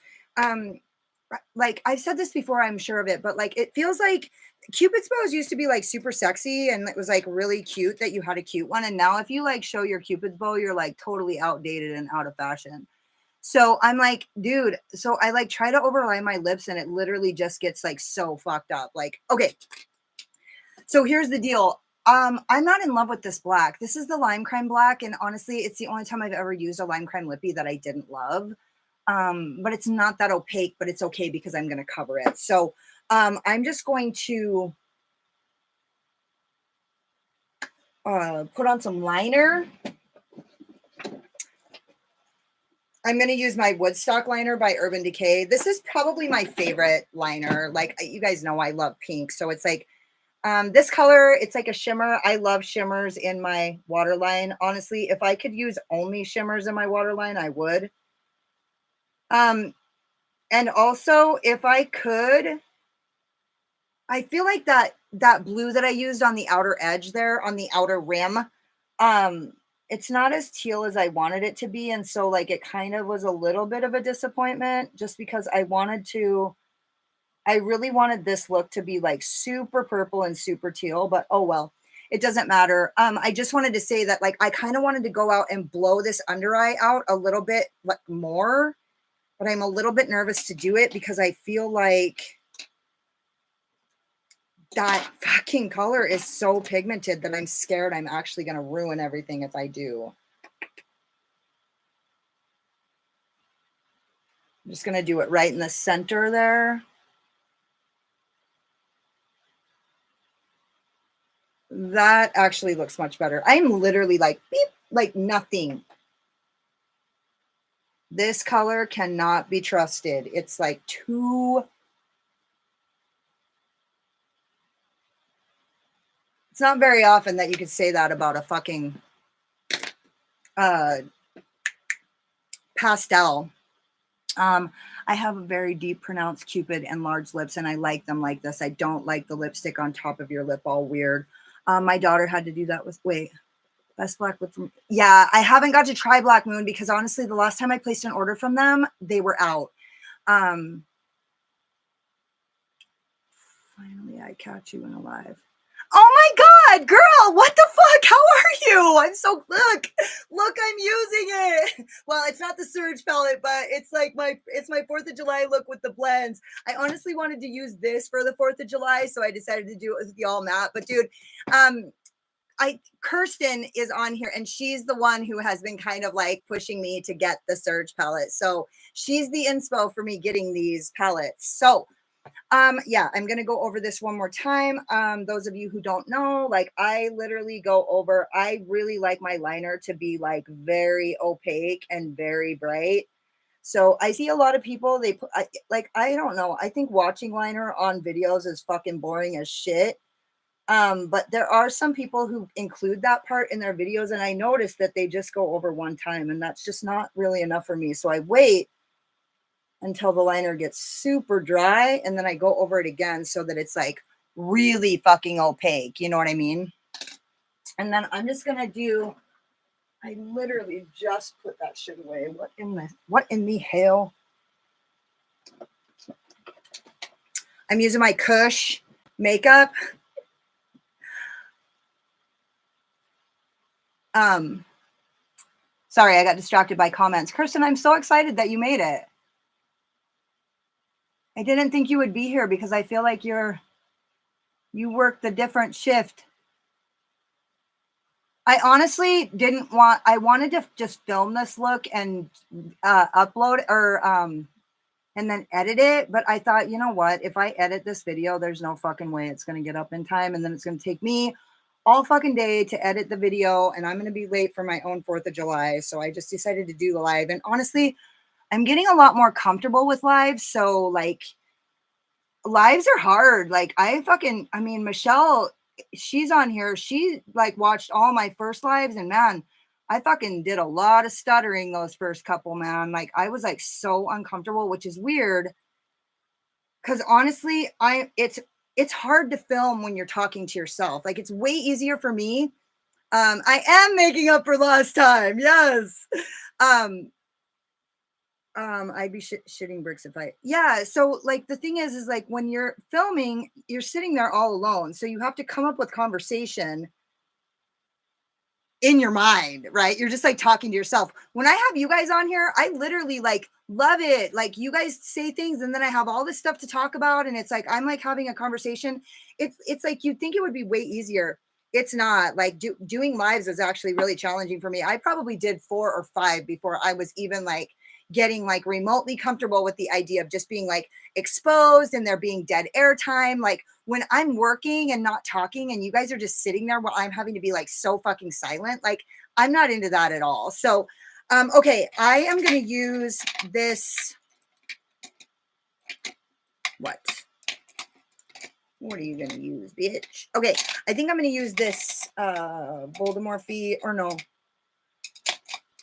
Like I've said this before, I'm sure of it, but like it feels like Cupid's bows used to be like super sexy and it was like really cute that you had a cute one. And now if you like show your Cupid's bow, you're like totally outdated and out of fashion. So I'm like, dude, so I like try to overline my lips and it literally just gets like so fucked up. Like, okay, so here's the deal. I'm not in love with this black. This is the lime crime black, and honestly, it's the only time I've ever used a lime crime lippy that I didn't love. But it's not that opaque, but it's okay because I'm going to cover it. So I'm just going to put on some liner. I'm going to use my Woodstock liner by Urban Decay. This is probably my favorite liner. Like, you guys know I love pink, so it's like this color, it's like a shimmer. I love shimmers in my waterline. Honestly, if I could use only shimmers in my waterline, I would. And also if I could, I feel like that blue that I used on the outer edge there, on the outer rim, it's not as teal as I wanted it to be. And so like it kind of was a little bit of a disappointment just because I really wanted this look to be like super purple and super teal, but oh well, it doesn't matter. I just wanted to say that like I kind of wanted to go out and blow this under eye out a little bit more, but I'm a little bit nervous to do it because I feel like that fucking color is so pigmented that I'm scared I'm actually going to ruin everything if I do. I'm just going to do it right in the center there. That actually looks much better. I'm literally like, beep, like nothing. This color cannot be trusted. It's like too. It's not very often that you could say that about a fucking pastel. I have a very deep pronounced Cupid and large lips, and I like them like this. I don't like the lipstick on top of your lip all weird. My daughter had to do that with, wait, Best Black Lip from, yeah, I haven't got to try Black Moon because honestly, the last time I placed an order from them, they were out. Finally, I catch you in alive. Oh my God, girl, what the fuck? How are you? I'm so, look, I'm using it. Well, it's not the Surge palette, but it's like it's my 4th of July look with the blends. I honestly wanted to use this for the 4th of July, so I decided to do it with the all matte. But dude, Kirsten is on here and she's the one who has been kind of like pushing me to get the Surge palette. So she's the inspo for me getting these palettes. So Yeah, I'm going to go over this one more time. Those of you who don't know, like I literally go over, I really like my liner to be like very opaque and very bright. So I see a lot of people, they put, I don't know. I think watching liner on videos is fucking boring as shit. But there are some people who include that part in their videos, and I notice that they just go over one time, and that's just not really enough for me. So I wait until the liner gets super dry, and then I go over it again so that it's like really fucking opaque. You know what I mean? And then I'm just gonna do, I literally just put that shit away. What in the hell? I'm using my Kush makeup. Sorry, I got distracted by comments. Kirsten, I'm so excited that you made it. I didn't think you would be here because I feel like you work the different shift. I honestly didn't want, I wanted to just film this look and upload or and then edit it, but I thought, you know what, if I edit this video, there's no fucking way it's going to get up in time, and then it's going to take me all fucking day to edit the video, and I'm going to be late for my own 4th of July. So I just decided to do the live, and honestly, I'm getting a lot more comfortable with lives. So like lives are hard. Like I mean, Michelle, she's on here. She like watched all my first lives, and man, I fucking did a lot of stuttering those first couple, man. Like I was like so uncomfortable, which is weird. Cause honestly, it's hard to film when you're talking to yourself. Like it's way easier for me. I am making up for lost time. Yes. Um, I'd be shitting bricks if yeah. So like the thing is like when you're filming, you're sitting there all alone. So you have to come up with conversation in your mind, right? You're just like talking to yourself. When I have you guys on here, I literally like love it. Like you guys say things and then I have all this stuff to talk about, and it's like I'm like having a conversation. It's like you'd think it would be way easier. It's not. Like doing lives is actually really challenging for me. I probably did 4 or 5 before I was even like getting like remotely comfortable with the idea of just being like exposed and there being dead air time. Like when I'm working and not talking and you guys are just sitting there while I'm having to be like so fucking silent, like I'm not into that at all. So, okay, I am going to use this. What are you going to use, bitch? Okay, I think I'm going to use this Voldemort or no.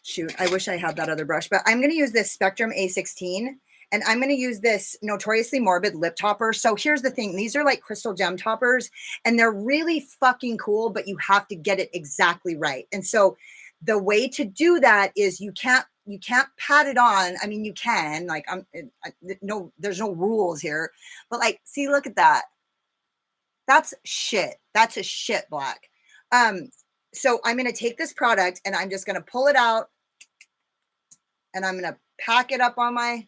Shoot, I wish I had that other brush, but I'm going to use this Spectrum A16, and I'm going to use this Notoriously Morbid lip topper. So here's the thing. These are like crystal gem toppers, and they're really fucking cool, but you have to get it exactly right. And so the way to do that is you can't pat it on. I mean, you can, like, no, there's no rules here, but like, see, look at that. That's shit. That's a shit black. So I'm going to take this product and I'm just going to pull it out, and I'm going to pack it up on my,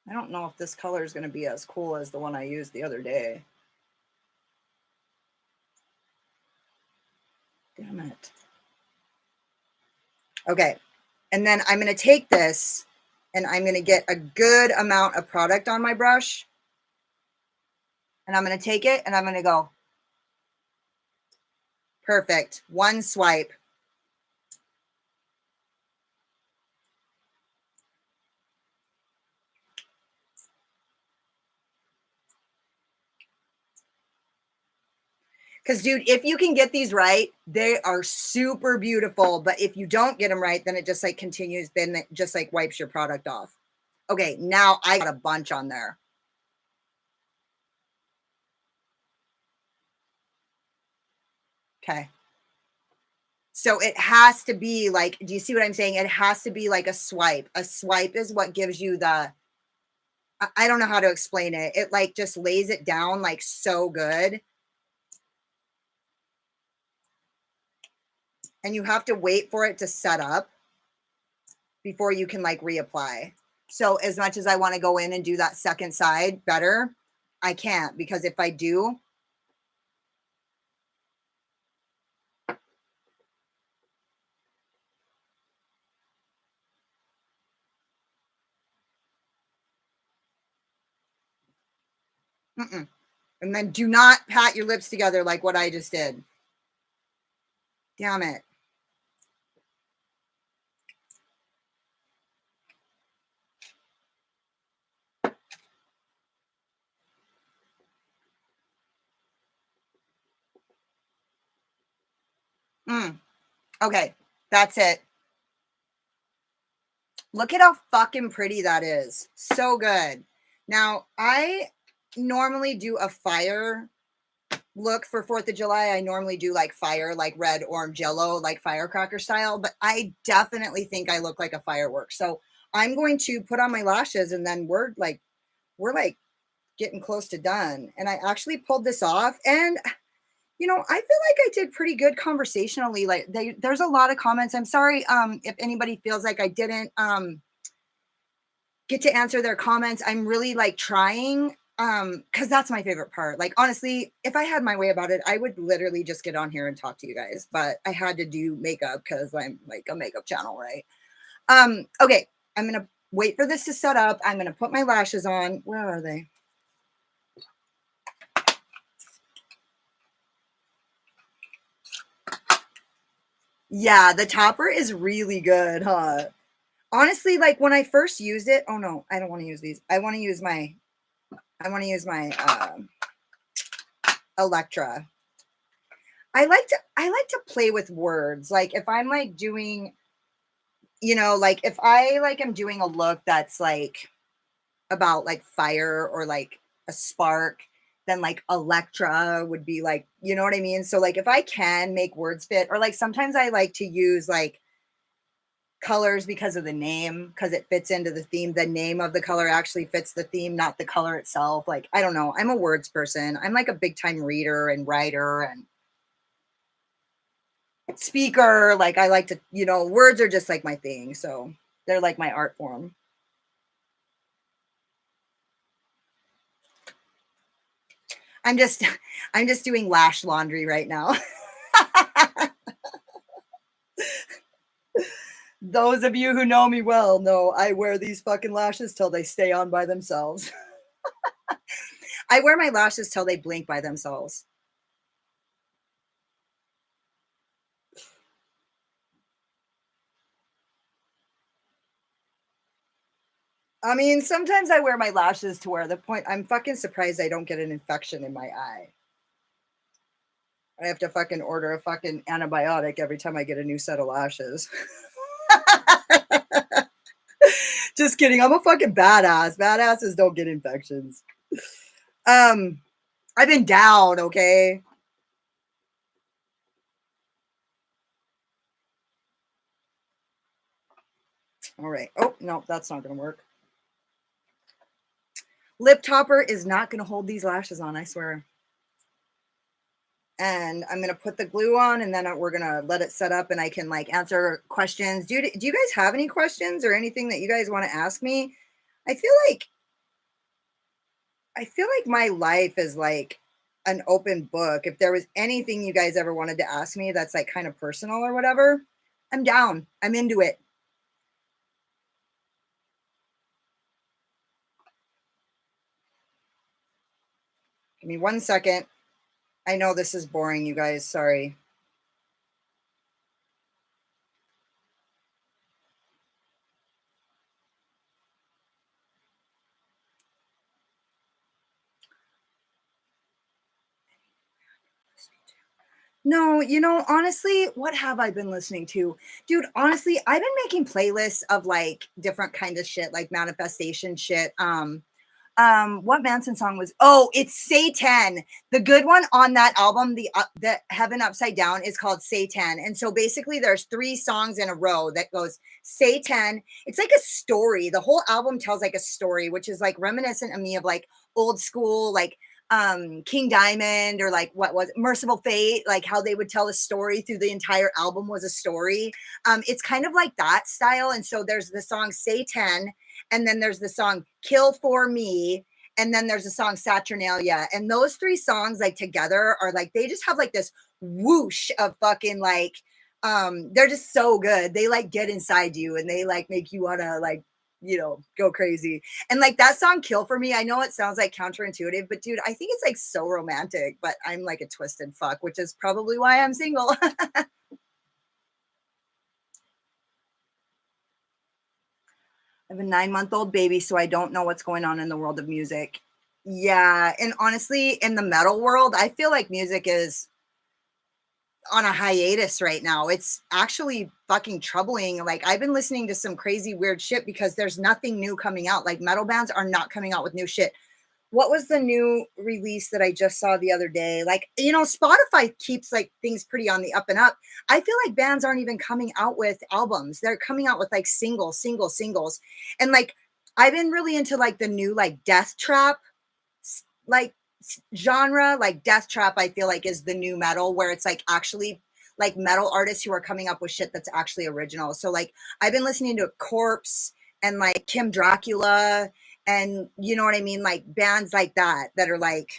I don't know if this color is going to be as cool as the one I used the other day. Damn it. Okay. And then I'm going to take this and I'm going to get a good amount of product on my brush. And I'm going to take it and I'm going to go. Perfect. One swipe. Because, dude, if you can get these right, they are super beautiful. But if you don't get them right, then it just like continues, then it just like wipes your product off. Okay, now I got a bunch on there. Okay. So it has to be like, do you see what I'm saying? It has to be like a swipe. A swipe is what gives you the, I don't know how to explain it. It like just lays it down like so good. And you have to wait for it to set up before you can like reapply. So as much as I want to go in and do that second side better, I can't, because if I do, Mm-mm. And then do not pat your lips together like what I just did. Damn it. Okay, that's it. Look at how fucking pretty that is. So good. Now, I normally do a fire look for 4th of July. I normally do like fire, like red, orange, yellow, like firecracker style, but I definitely think I look like a firework. So I'm going to put on my lashes and then we're like getting close to done. And I actually pulled this off and you know, I feel like I did pretty good conversationally. Like there's a lot of comments. I'm sorry if anybody feels like I didn't get to answer their comments. I'm really like trying because that's my favorite part. Like honestly, if I had my way about it, I would literally just get on here and talk to you guys, but I had to do makeup because I'm like a makeup channel, right? Okay, I'm gonna wait for this to set up. I'm gonna put my lashes on. Where are they? Yeah, the topper is really good, huh? Honestly, like when I first used it, oh no, I don't want to use these. I want to use my Electra. I like to play with words. Like if I'm like doing, you know, like if I like am doing a look that's like about like fire or like a spark, then like Electra would be like, you know what I mean? So like if I can make words fit, or like sometimes I like to use like colors because of the name, because it fits into the theme. The name of the color actually fits the theme, not the color itself. Like I don't know, I'm a words person. I'm like a big time reader and writer and speaker. Like I like to, you know, words are just like my thing, so they're like my art form. i'm just I'm just doing lash laundry right now. Those of you who know me well know I wear these fucking lashes till they stay on by themselves. I wear my lashes till they blink by themselves. I mean, sometimes I wear my lashes to where the point I'm fucking surprised I don't get an infection in my eye. I have to fucking order a fucking antibiotic every time I get a new set of lashes. Just kidding. I'm a fucking badass. Badasses don't get infections. Um, I've been down, okay? All right. Oh, no, that's not going to work. Lip topper is not going to hold these lashes on, I swear. And I'm going to put the glue on and then we're going to let it set up and I can like answer questions. Do you guys have any questions or anything that you guys want to ask me? I feel like my life is like an open book. If there was anything you guys ever wanted to ask me that's like kind of personal or whatever, I'm down. I'm into it. Give me 1 second. I know this is boring, you guys. Sorry. No, you know, honestly, what have I been listening to? Dude, honestly, I've been making playlists of like different kind of shit, like manifestation shit. What Manson song was? Oh, it's Satan. The good one on that album, the Heaven Upside Down, is called Satan. And so basically there's 3 songs in a row that goes Satan. It's like a story. The whole album tells like a story, which is like reminiscent of me of like old school, like King Diamond, or like what was it? Merciful Fate, like how they would tell a story through the entire album was a story. It's kind of like that style. And so there's the song Satan, and then there's the song Kill for Me, and then there's the song Saturnalia. And those 3 songs like together are like, they just have like this whoosh of fucking like they're just so good. They like get inside you and they like make you want to like go crazy. And like that song Kill for Me, I know it sounds like counterintuitive, but dude, I think it's like so romantic, but I'm like a twisted fuck, which is probably why I'm single. I have a 9-month-old baby, so I don't know what's going on in the world of music. Yeah, and honestly, in the metal world, I feel like music is on a hiatus right now. It's actually fucking troubling. Like I've been listening to some crazy weird shit because there's nothing new coming out. Like metal bands are not coming out with new shit. What was the new release that I just saw the other day? Like, Spotify keeps like things pretty on the up and up. I feel like bands aren't even coming out with albums. They're coming out with like singles. And like I've been really into like the new like death trap like genre. Like death trap I feel like is the new metal, where it's like actually like metal artists who are coming up with shit that's actually original. So like I've been listening to Corpse and like Kim Dracula, and you know what I mean, like bands like that are like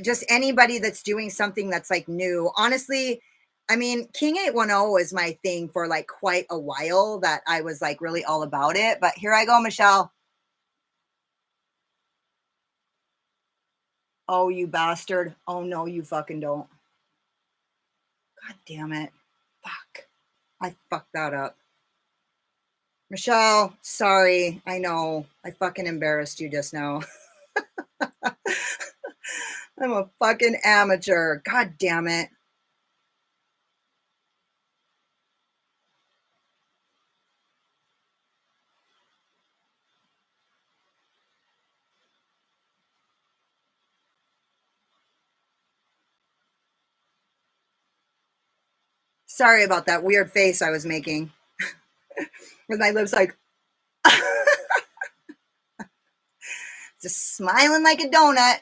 just anybody that's doing something that's like new. Honestly, I mean, King 810 is my thing for like quite a while, that I was like really all about it. But here I go, Michelle. Oh, you bastard. Oh, no, you fucking don't. God damn it. Fuck. I fucked that up. Michelle, sorry. I know. I fucking embarrassed you just now. I'm a fucking amateur. God damn it. Sorry about that weird face I was making with my lips like just smiling like a donut.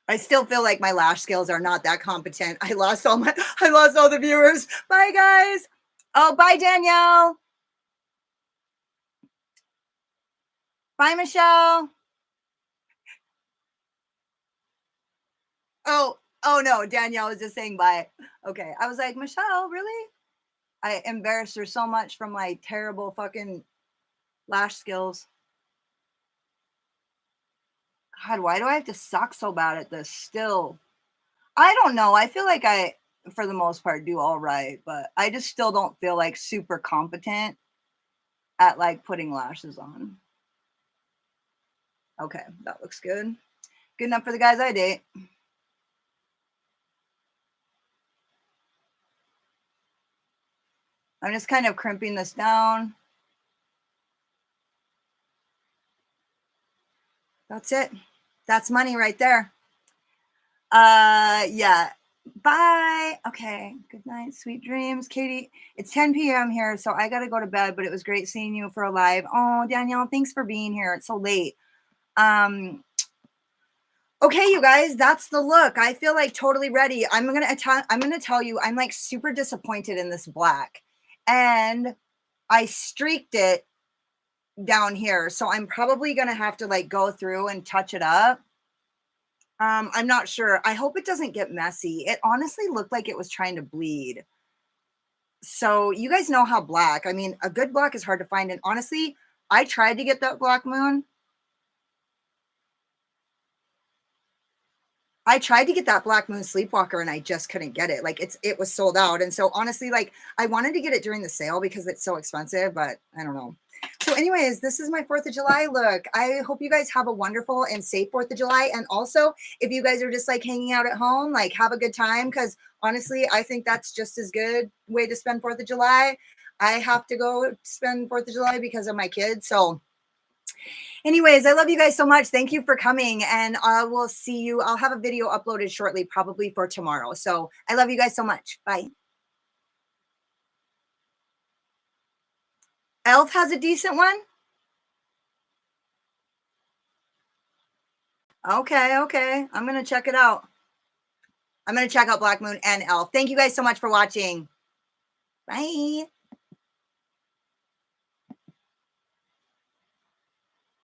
I still feel like my lash skills are not that competent. I lost all the viewers. Bye guys. Oh, bye Danielle. Bye Michelle. Oh no, Danielle was just saying bye. Okay. I was like, Michelle, really? I embarrassed her so much from my terrible fucking lash skills. God, why do I have to suck so bad at this still? I don't know. I feel like I, for the most part, do all right, but I just still don't feel like super competent at like putting lashes on. Okay, that looks good. Good enough for the guys I date. I'm just kind of crimping this down. That's it. That's money right there. Yeah. Bye. Okay. Good night. Sweet dreams. Katie, it's 10 p.m. here, so I got to go to bed, but it was great seeing you for a live. Oh, Danielle, thanks for being here. It's so late. Okay, you guys, that's the look. I feel like totally ready. I'm going to tell you, I'm like super disappointed in this black. And I streaked it down here, so I'm probably going to have to like go through and touch it up. I'm not sure. I hope it doesn't get messy. It honestly looked like it was trying to bleed. So you guys know how black, I mean, a good black is hard to find. And honestly, I tried to get that Black Moon. I tried to get that Black Moon Sleepwalker and I just couldn't get it. Like it was sold out. And so honestly, like I wanted to get it during the sale because it's so expensive, but I don't know. So anyways, this is my 4th of July look. I hope you guys have a wonderful and safe 4th of July. And also, if you guys are just like hanging out at home, like have a good time. Because honestly, I think that's just as good way to spend 4th of July. I have to go spend 4th of July because of my kids. So anyways, I love you guys so much. Thank you for coming. And I will see you. I'll have a video uploaded shortly, probably for tomorrow. So I love you guys so much. Bye. Elf has a decent one. Okay. I'm going to check it out. I'm going to check out Black Moon and Elf. Thank you guys so much for watching. Bye.